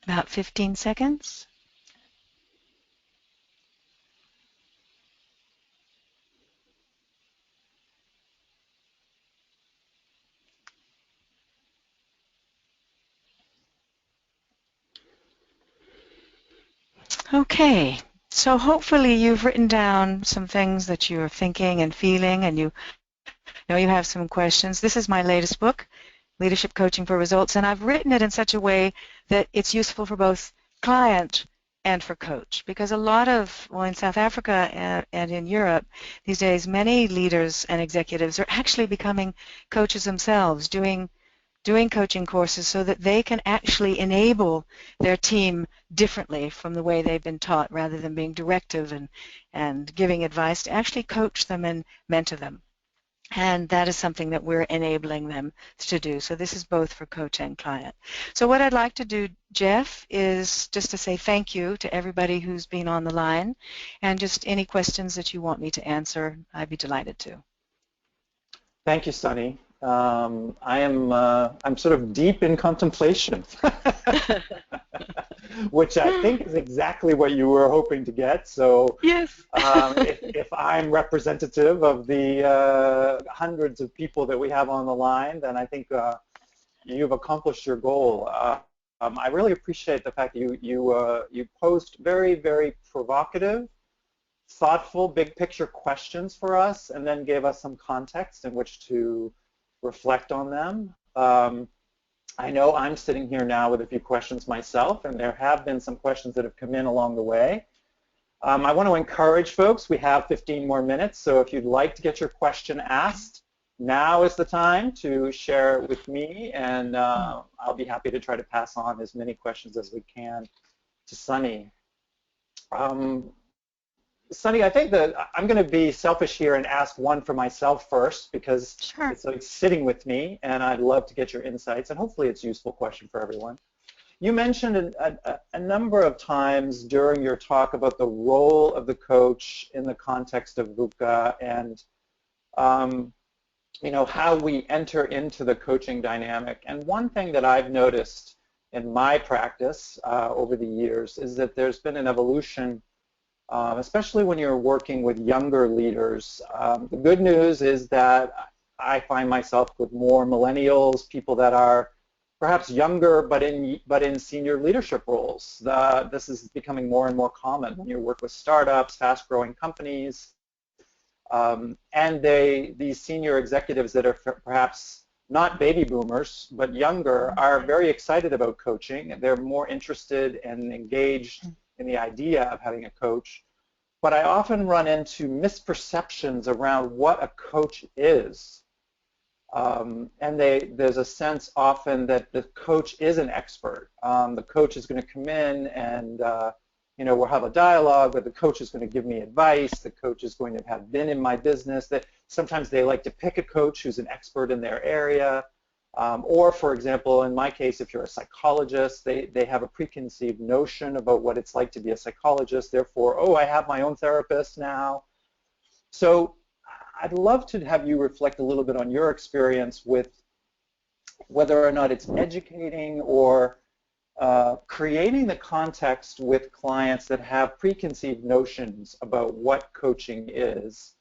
About 15 seconds. Okay, so hopefully you've written down some things that you're thinking and feeling, and you know you have some questions. This is my latest book, Leadership Coaching for Results, and I've written it in such a way that it's useful for both client and for coach, because a lot of, well, in South Africa and in Europe these days, many leaders and executives are actually becoming coaches themselves, doing coaching courses so that they can actually enable their team differently from the way they've been taught, rather than being directive and giving advice, to actually coach them and mentor them. And that is something that we're enabling them to do. So this is both for coach and client. So what I'd like to do, Jeff, is just to say thank you to everybody who's been on the line, and just any questions that you want me to answer, I'd be delighted to. Thank you, Sunny. I'm sort of deep in contemplation, which I think is exactly what you were hoping to get. So yes. if I'm representative of the hundreds of people that we have on the line, then I think you've accomplished your goal. I really appreciate the fact that you posed very, very provocative, thoughtful, big picture questions for us, and then gave us some context in which to reflect on them. I know I'm sitting here now with a few questions myself, and there have been some questions that have come in along the way. I want to encourage folks, we have 15 more minutes, so if you'd like to get your question asked, now is the time to share it with me, and I'll be happy to try to pass on as many questions as we can to Sunny. Sunny, I think that I'm going to be selfish here and ask one for myself first, because Sure. it's like sitting with me, and I'd love to get your insights, and hopefully it's a useful question for everyone. You mentioned a number of times during your talk about the role of the coach in the context of VUCA, and you know, how we enter into the coaching dynamic. And one thing that I've noticed in my practice over the years is that there's been an evolution, especially when you're working with younger leaders. The good news is that I find myself with more millennials, people that are perhaps younger but in senior leadership roles. This is becoming more and more common when you work with startups, fast-growing companies, and these senior executives that are perhaps not baby boomers but younger are very excited about coaching. They're more interested and engaged in the idea of having a coach. But I often run into misperceptions around what a coach is. And there's a sense often that the coach is an expert. The coach is going to come in and you know, we'll have a dialogue, but the coach is going to give me advice. The coach is going to have been in my business. That sometimes they like to pick a coach who's an expert in their area. Or, for example, in my case, if you're a psychologist, they have a preconceived notion about what it's like to be a psychologist. Therefore, oh, I have my own therapist now. So I'd love to have you reflect a little bit on your experience with whether or not it's educating or creating the context with clients that have preconceived notions about what coaching is,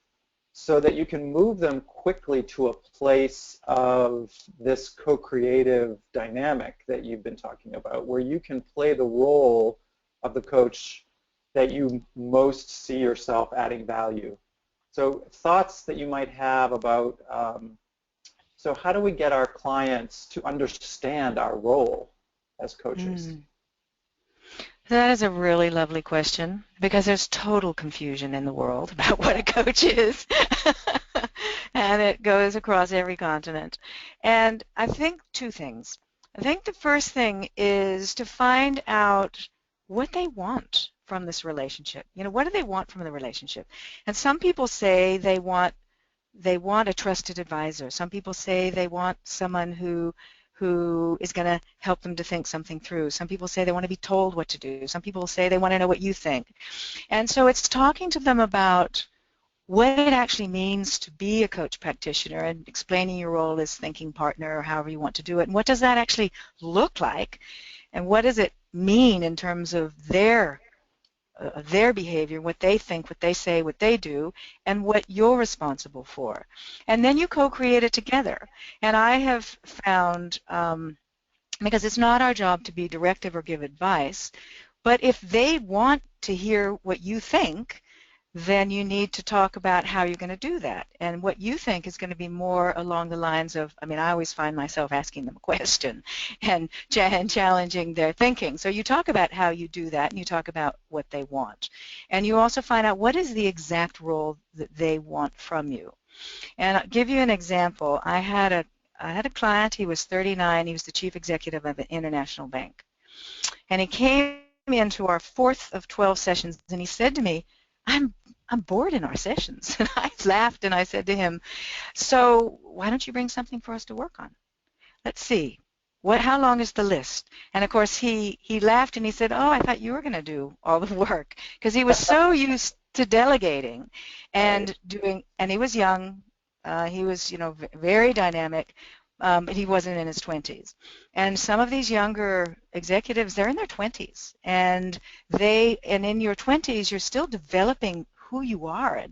so that you can move them quickly to a place of this co-creative dynamic that you've been talking about, where you can play the role of the coach that you most see yourself adding value. So thoughts that you might have about, so how do we get our clients to understand our role as coaches? That is a really lovely question, because there's total confusion in the world about what a coach is. And it goes across every continent. And I think two things. I think the first thing is to find out what they want from this relationship. You know, what do they want from the relationship? And some people say they want a trusted advisor. Some people say they want someone who is going to help them to think something through. Some people say they want to be told what to do. Some people say they want to know what you think. And so it's talking to them about what it actually means to be a coach practitioner, and explaining your role as thinking partner, or however you want to do it, and what does that actually look like, and what does it mean in terms of their behavior, what they think, what they say, what they do, and what you're responsible for. And then you co-create it together. And I have found, because it's not our job to be directive or give advice, but if they want to hear what you think, then you need to talk about how you're going to do that and what you think is going to be more along the lines of, I mean, I always find myself asking them a question and challenging their thinking. So you talk about how you do that and you talk about what they want. And you also find out what is the exact role that they want from you. And I'll give you an example. I had a client, he was 39, he was the chief executive of an international bank. And he came into our 4th of 12 sessions and he said to me, I'm bored in our sessions. And I laughed and I said to him, so why don't you bring something for us to work on? Let's see. How long is the list? And of course he laughed and he said, oh, I thought you were going to do all the work, because he was so used to delegating and doing, and he was young. He was, very dynamic. But he wasn't in his 20s. And some of these younger executives, they're in their 20s. And in your 20s, you're still developing who you are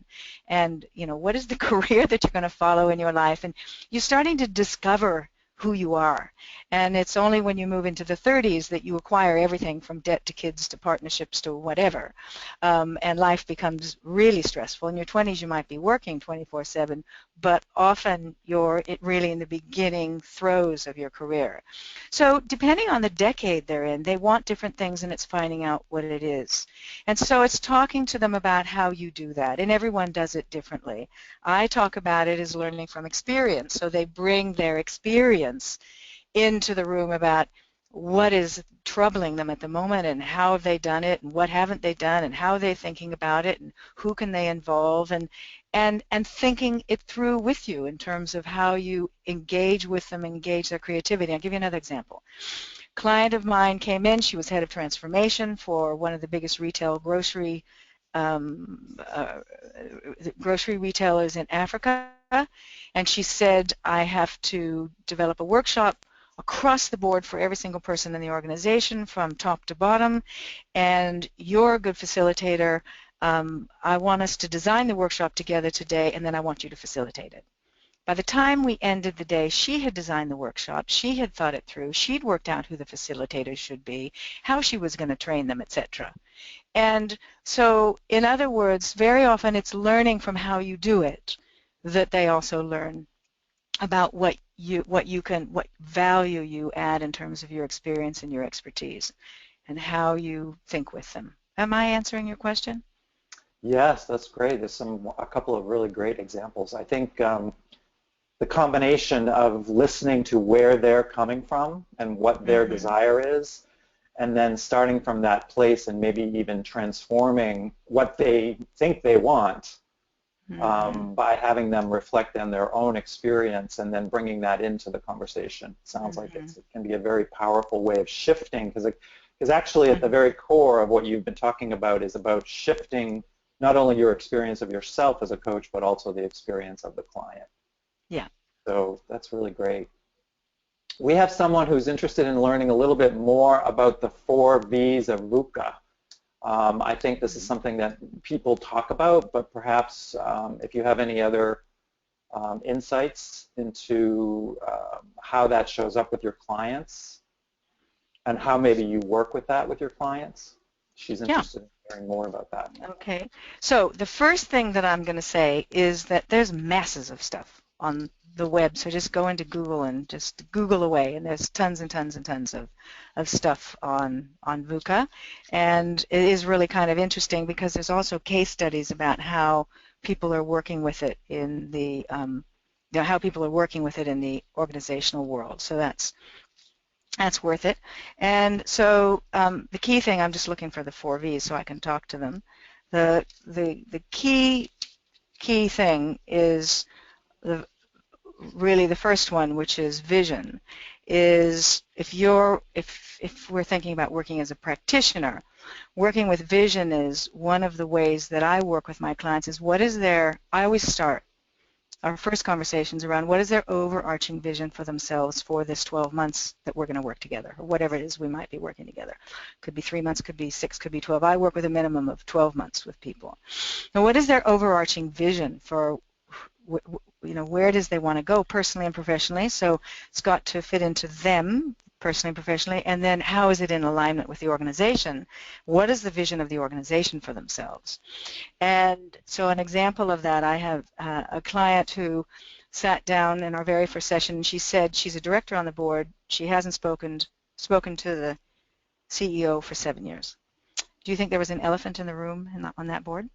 and what is the career that you're going to follow in your life. And you're starting to discover who you are. And it's only when you move into the 30s that you acquire everything from debt to kids to partnerships to whatever. And life becomes really stressful. In your 20s, you might be working 24/7, but often you're really in the beginning throes of your career. So depending on the decade they're in, they want different things, and it's finding out what it is. And so it's talking to them about how you do that, and everyone does it differently. I talk about it as learning from experience, so they bring their experience into the room about what is troubling them at the moment and how have they done it and what haven't they done and how are they thinking about it and who can they involve, and thinking it through with you in terms of how you engage with them, engage their creativity. I'll give you another example. A client of mine came in, she was head of transformation for one of the biggest retail grocery retailers in Africa, and she said, I have to develop a workshop across the board for every single person in the organization from top to bottom, and you're a good facilitator. I want us to design the workshop together today, and then I want you to facilitate it. By the time we ended the day, she had designed the workshop, she had thought it through, she'd worked out who the facilitators should be, how she was going to train them, etc. And so, in other words, very often it's learning from how you do it that they also learn about what value you add in terms of your experience and your expertise and how you think with them. Am I answering your question? Yes, that's great. There's a couple of really great examples. I think the combination of listening to where they're coming from and what their desire is, and then starting from that place and maybe even transforming what they think they want by having them reflect on their own experience and then bringing that into the conversation. Sounds like it can be a very powerful way of shifting, because actually at the very core of what you've been talking about is about shifting not only your experience of yourself as a coach, but also the experience of the client. Yeah. So that's really great. We have someone who's interested in learning a little bit more about the 4 V's of VUCA. I think this is something that people talk about, but perhaps if you have any other insights into how that shows up with your clients and how maybe you work with that with your clients. She's interested in hearing more about that. Okay. So the first thing that I'm going to say is that there's masses of stuff on the web, so just go into Google and just Google away, and there's tons and tons and tons of stuff on VUCA, and it is really kind of interesting because there's also case studies about how people are working with it in the how people are working with it in the organizational world. So that's worth it. And so the key thing, I'm just looking for the 4 V's so I can talk to them. The key thing is really the first one, which is vision. Is if we're thinking about working as a practitioner, working with vision is one of the ways that I work with my clients. Is what is I always start our first conversations around what is their overarching vision for themselves for this 12 months that we're going to work together, or whatever it is we might be working together. Could be 3 months, could be 6, could be 12. I work with a minimum of 12 months with people. Now, what is their overarching vision for, where does they want to go personally and professionally? So it's got to fit into them, personally, professionally, and then how is it in alignment with the organization? What is the vision of the organization for themselves? And so an example of that, I have a client who sat down in our very first session, and she said she's a director on the board. She hasn't spoken to the CEO for 7 years. Do you think there was an elephant in the room on that board?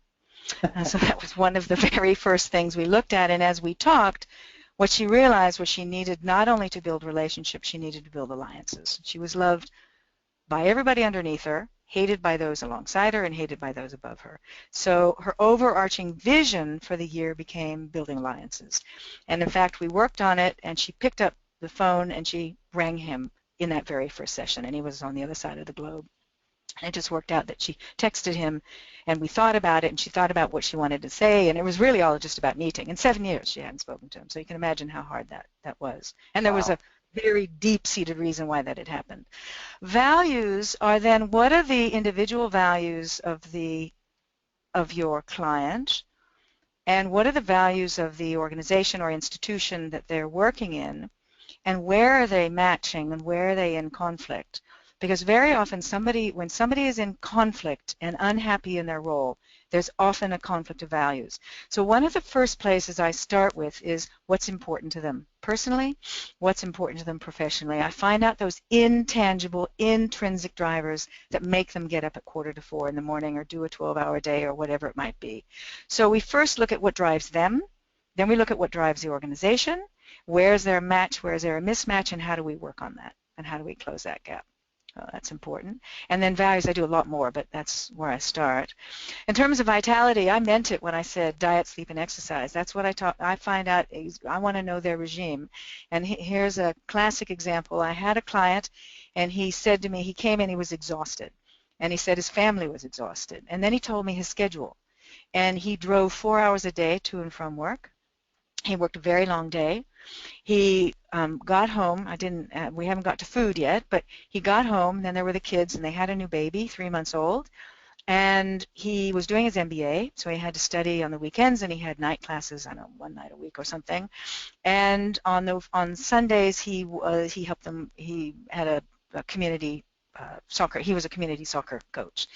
So that was one of the very first things we looked at, and as we talked, what she realized was she needed not only to build relationships, she needed to build alliances. She was loved by everybody underneath her, hated by those alongside her, and hated by those above her. So her overarching vision for the year became building alliances. And in fact, we worked on it, and she picked up the phone and she rang him in that very first session, and he was on the other side of the globe. And it just worked out that she texted him, and we thought about it, and she thought about what she wanted to say, and it was really all just about meeting. In 7 years, she hadn't spoken to him, so you can imagine how hard that was. And there was a very deep-seated reason why that had happened. Values are then, what are the individual values of your client, and what are the values of the organization or institution that they're working in, and where are they matching and where are they in conflict? Because very often when somebody is in conflict and unhappy in their role, there's often a conflict of values. So one of the first places I start with is what's important to them personally, what's important to them professionally. I find out those intangible, intrinsic drivers that make them get up at 3:45 in the morning or do a 12-hour day or whatever it might be. So we first look at what drives them, then we look at what drives the organization, where's there a match, where's there a mismatch, and how do we work on that, and how do we close that gap? That's important. And then values, I do a lot more, but that's where I start. In terms of vitality, I meant it when I said diet, sleep, and exercise. That's what I find out. I want to know their regime. And here's a classic example. I had a client, and he said to me, he came in, he was exhausted. And he said his family was exhausted. And then he told me his schedule. And he drove 4 hours a day to and from work. He worked a very long day. He got home. We haven't got to food yet, but he got home. Then there were the kids, and they had a new baby, 3 months old. And he was doing his MBA, so he had to study on the weekends, and he had night classes, I don't know, 1 night a week or something. And on Sundays, he helped them. He had a community soccer. He was a community soccer coach.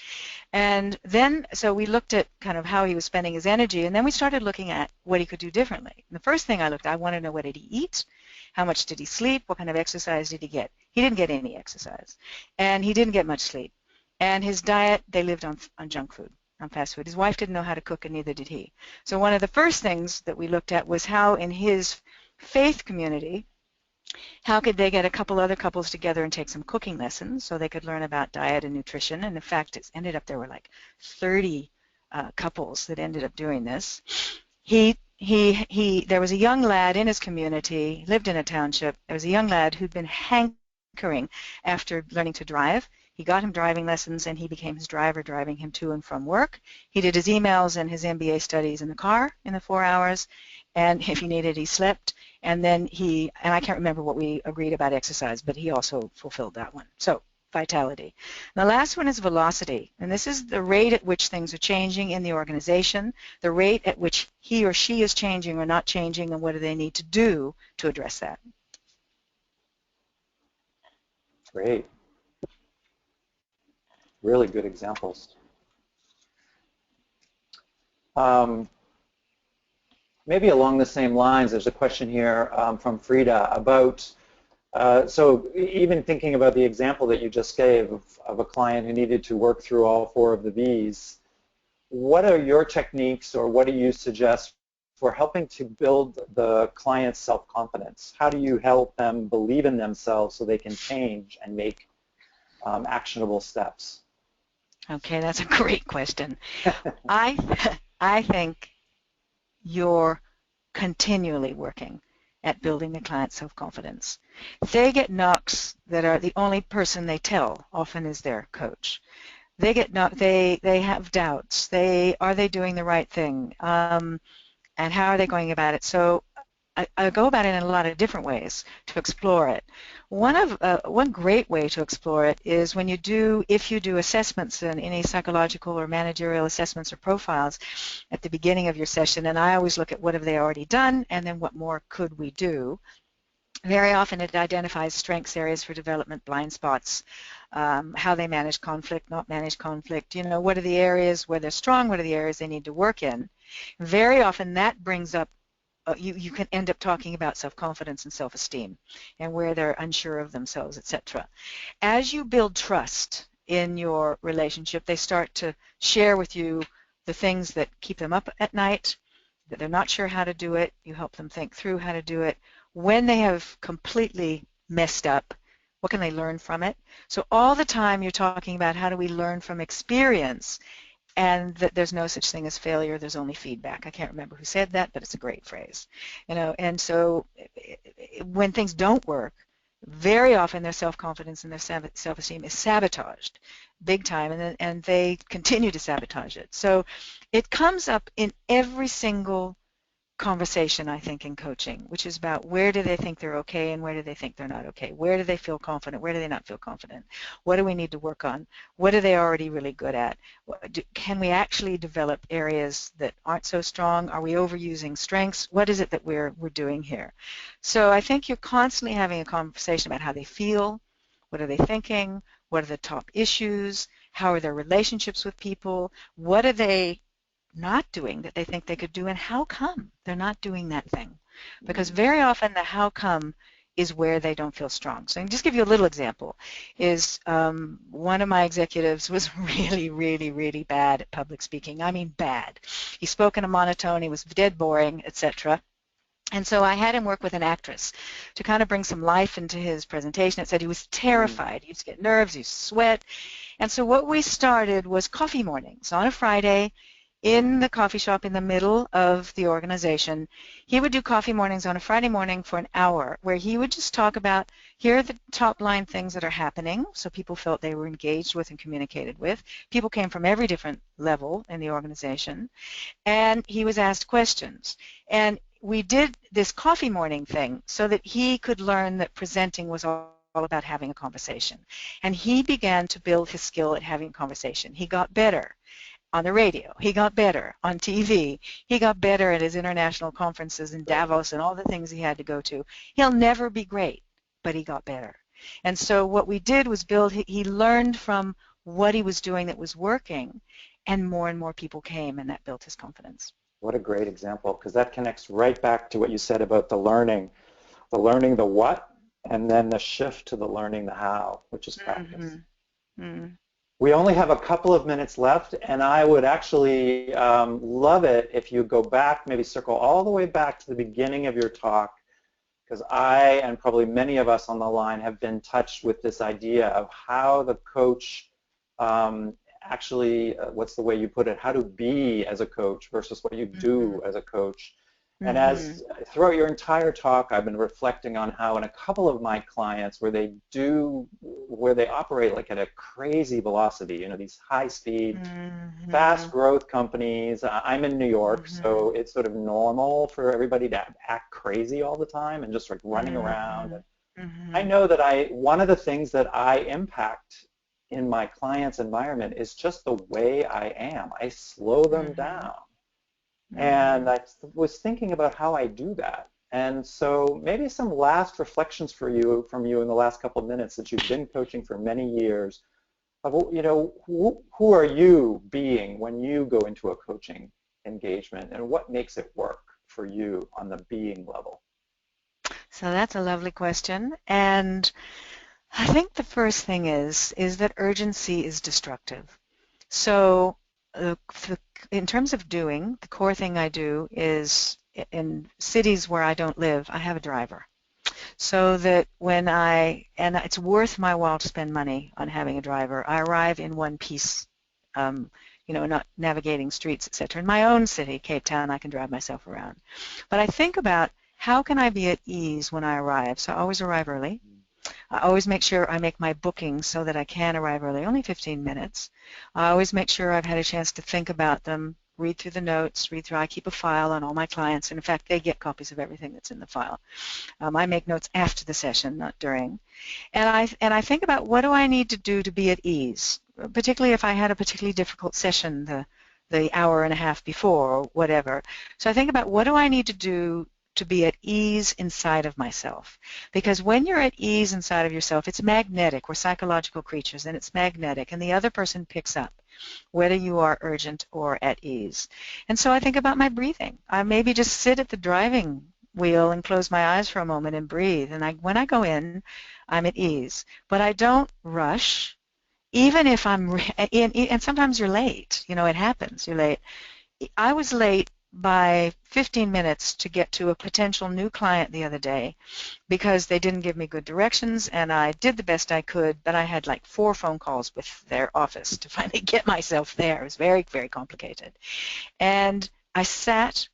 And then, so we looked at kind of how he was spending his energy, and then we started looking at what he could do differently. And the first thing I wanted to know, what did he eat? How much did he sleep? What kind of exercise did he get? He didn't get any exercise. And he didn't get much sleep. And his diet, they lived on junk food, on fast food. His wife didn't know how to cook, and neither did he. So one of the first things that we looked at was how in his faith community, how could they get a couple other couples together and take some cooking lessons so they could learn about diet and nutrition? And in fact, it ended up there were like 30 couples that ended up doing this. There was a young lad in his community, lived in a township. There was a young lad who'd been hankering after learning to drive. He got him driving lessons, and he became his driver, driving him to and from work. He did his emails and his MBA studies in the car in the 4 hours, and if he needed, he slept. And then and I can't remember what we agreed about exercise, but he also fulfilled that one. So vitality. The last one is velocity, and this is the rate at which things are changing in the organization, the rate at which he or she is changing or not changing, and what do they need to do to address that. Great. Really good examples. Maybe along the same lines, there's a question here from Frida about, so even thinking about the example that you just gave of a client who needed to work through all 4 of the V's, what are your techniques, or what do you suggest for helping to build the client's self-confidence? How do you help them believe in themselves so they can change and make actionable steps? Okay, that's a great question. I think you're continually working at building the client's self-confidence. They get knocks that are the only person they tell often is their coach. They get they have doubts. Are they doing the right thing? And how are they going about it? So I go about it in a lot of different ways to explore it. One great way to explore it is if you do assessments in any psychological or managerial assessments or profiles at the beginning of your session, and I always look at what have they already done and then what more could we do. Very often it identifies strengths areas for development, blind spots, how they manage conflict, not manage conflict, you know, what are the areas where they're strong, what are the areas they need to work in. Very often that brings up, you can end up talking about self-confidence and self-esteem and where they're unsure of themselves, etc. As you build trust in your relationship, they start to share with you the things that keep them up at night, that they're not sure how to do it. You help them think through how to do it. When they have completely messed up, what can they learn from it? So all the time you're talking about how do we learn from experience, and that there's no such thing as failure, there's only feedback. I can't remember who said that, but it's a great phrase. You know, and so when things don't work, very often their self-confidence and their self-esteem is sabotaged big time, and they continue to sabotage it. So it comes up in every single conversation, I think, in coaching, which is about where do they think they're okay and where do they think they're not okay? Where do they feel confident? Where do they not feel confident? What do we need to work on? What are they already really good at? Can we actually develop areas that aren't so strong? Are we overusing strengths? What is it that we're doing here? So I think you're constantly having a conversation about how they feel, what are they thinking, what are the top issues, how are their relationships with people, what are they not doing that they think they could do, and how come they're not doing that thing? Because very often the how come is where they don't feel strong. So I can just give you a little example. Is one of my executives was really bad at public speaking. I mean bad. He spoke in a monotone, he was dead boring, etc. And so I had him work with an actress to kind of bring some life into his presentation. It said he was terrified. He used to get nerves, he used to sweat. And so what we started was coffee mornings on a Friday in the coffee shop in the middle of the organization. He would do coffee mornings on a Friday morning for an hour where he would just talk about, here are the top line things that are happening, so people felt they were engaged with and communicated with. People came from every different level in the organization, and he was asked questions. And we did this coffee morning thing so that he could learn that presenting was all about having a conversation. And he began to build his skill at having a conversation. He got better on the radio. He got better on TV. He got better at his international conferences in Davos and all the things he had to go to. He'll never be great, but he got better. And so what we did was build, he learned from what he was doing that was working, and more people came, and that built his confidence. What a great example, because that connects right back to what you said about the learning the what, and then the shift to the learning the how, which is practice. We only have a couple of minutes left, and I would actually love it if you go back, maybe circle all the way back to the beginning of your talk, because I and probably many of us on the line have been touched with this idea of how the coach actually, what's the way you put it, how to be as a coach versus what you do as a coach. And as throughout your entire talk, I've been reflecting on how in a couple of my clients where they operate like at a crazy velocity, you know, these high speed, fast growth companies. I'm in New York, so it's sort of normal for everybody to act crazy all the time and just like running around. I know that one of the things that I impact in my client's environment is just the way I am. I slow them down. And I was thinking about how I do that. And so maybe some last reflections from you in the last couple of minutes that you've been coaching for many years of, you know, who are you being when you go into a coaching engagement, and what makes it work for you on the being level? So that's a lovely question. And I think the first thing is that urgency is destructive. So in terms of doing, the core thing I do is in cities where I don't live, I have a driver. So that and it's worth my while to spend money on having a driver. I arrive in one piece, you know, not navigating streets, etc. In my own city, Cape Town, I can drive myself around. But I think about how can I be at ease when I arrive. So I always arrive early. I always make sure I make my bookings so that I can arrive early, only 15 minutes. I always make sure I've had a chance to think about them, read through the notes, I keep a file on all my clients, and in fact they get copies of everything that's in the file. I make notes after the session, not during. And I think about what do I need to do to be at ease, particularly if I had a particularly difficult session the hour and a half before or whatever. So I think about what do I need to do to be at ease inside of myself. Because when you're at ease inside of yourself, it's magnetic. We're psychological creatures, and it's magnetic, and the other person picks up whether you are urgent or at ease. And so I think about my breathing. I maybe just sit at the driving wheel and close my eyes for a moment and breathe. And when I go in, I'm at ease. But I don't rush, even if I'm, and sometimes you're late. You know, it happens. You're late. I was late by 15 minutes to get to a potential new client the other day because they didn't give me good directions, and I did the best I could, but I had like 4 phone calls with their office to finally get myself there. It was very, very complicated. And I sat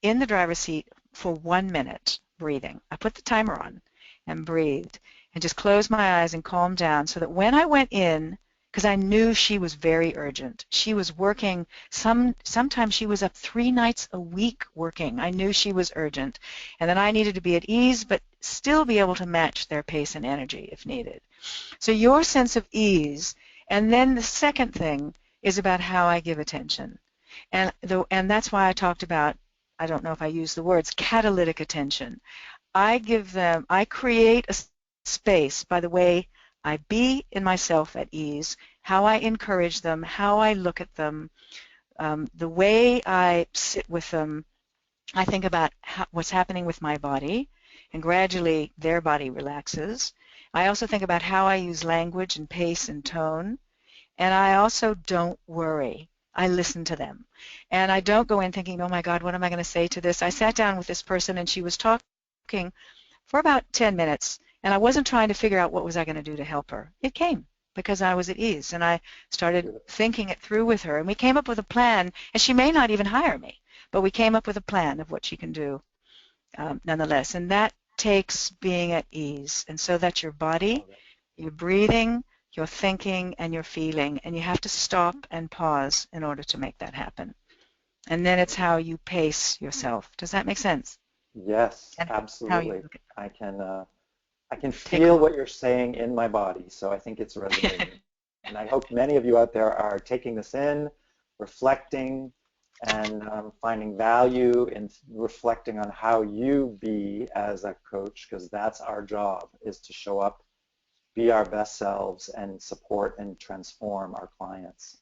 in the driver's seat for 1 minute breathing. I put the timer on and breathed and just closed my eyes and calmed down so that when I went in, because I knew she was very urgent. She was working, sometimes she was up 3 nights a week working. I knew she was urgent. And then I needed to be at ease, but still be able to match their pace and energy if needed. So your sense of ease, and then the second thing is about how I give attention. And that's why I talked about, I don't know if I use the words, catalytic attention. I create a space by the way I be in myself at ease, how I encourage them, how I look at them, the way I sit with them. I think about what's happening with my body, and gradually their body relaxes. I also think about how I use language and pace and tone, and I also don't worry. I listen to them, and I don't go in thinking, oh my God, what am I going to say to this? I sat down with this person, and she was talking for about 10 minutes, and I wasn't trying to figure out what was I going to do to help her. It came because I was at ease, and I started thinking it through with her, and we came up with a plan, and she may not even hire me, but we came up with a plan of what she can do nonetheless, and that takes being at ease. And so that's your body, your breathing, your thinking, and your feeling, and you have to stop and pause in order to make that happen. And then it's how you pace yourself. Does that make sense? Yes, And absolutely. I can feel what you're saying in my body, so I think it's resonating. And I hope many of you out there are taking this in, reflecting, and finding value in reflecting on how you be as a coach, because that's our job, is to show up, be our best selves, and support and transform our clients.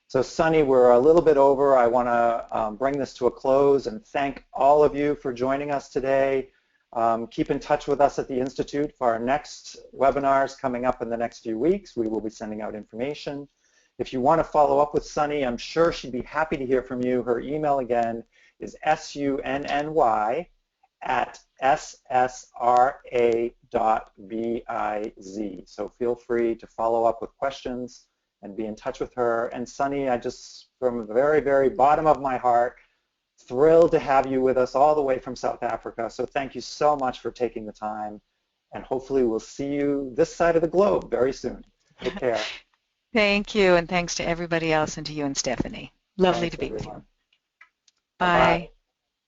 So Sunny, we're a little bit over. I want to bring this to a close and thank all of you for joining us today. Keep in touch with us at the Institute for our next webinars coming up in the next few weeks. We will be sending out information. If you want to follow up with Sunny, I'm sure she'd be happy to hear from you. Her email again is sunny@ssra.biz. So feel free to follow up with questions and be in touch with her. And Sunny, I just, from the very, very bottom of my heart, thrilled to have you with us all the way from South Africa. So thank you so much for taking the time. And hopefully we'll see you this side of the globe very soon. Take care. Thank you, and thanks to everybody else and to you and Stephanie. Lovely to be with you. Bye.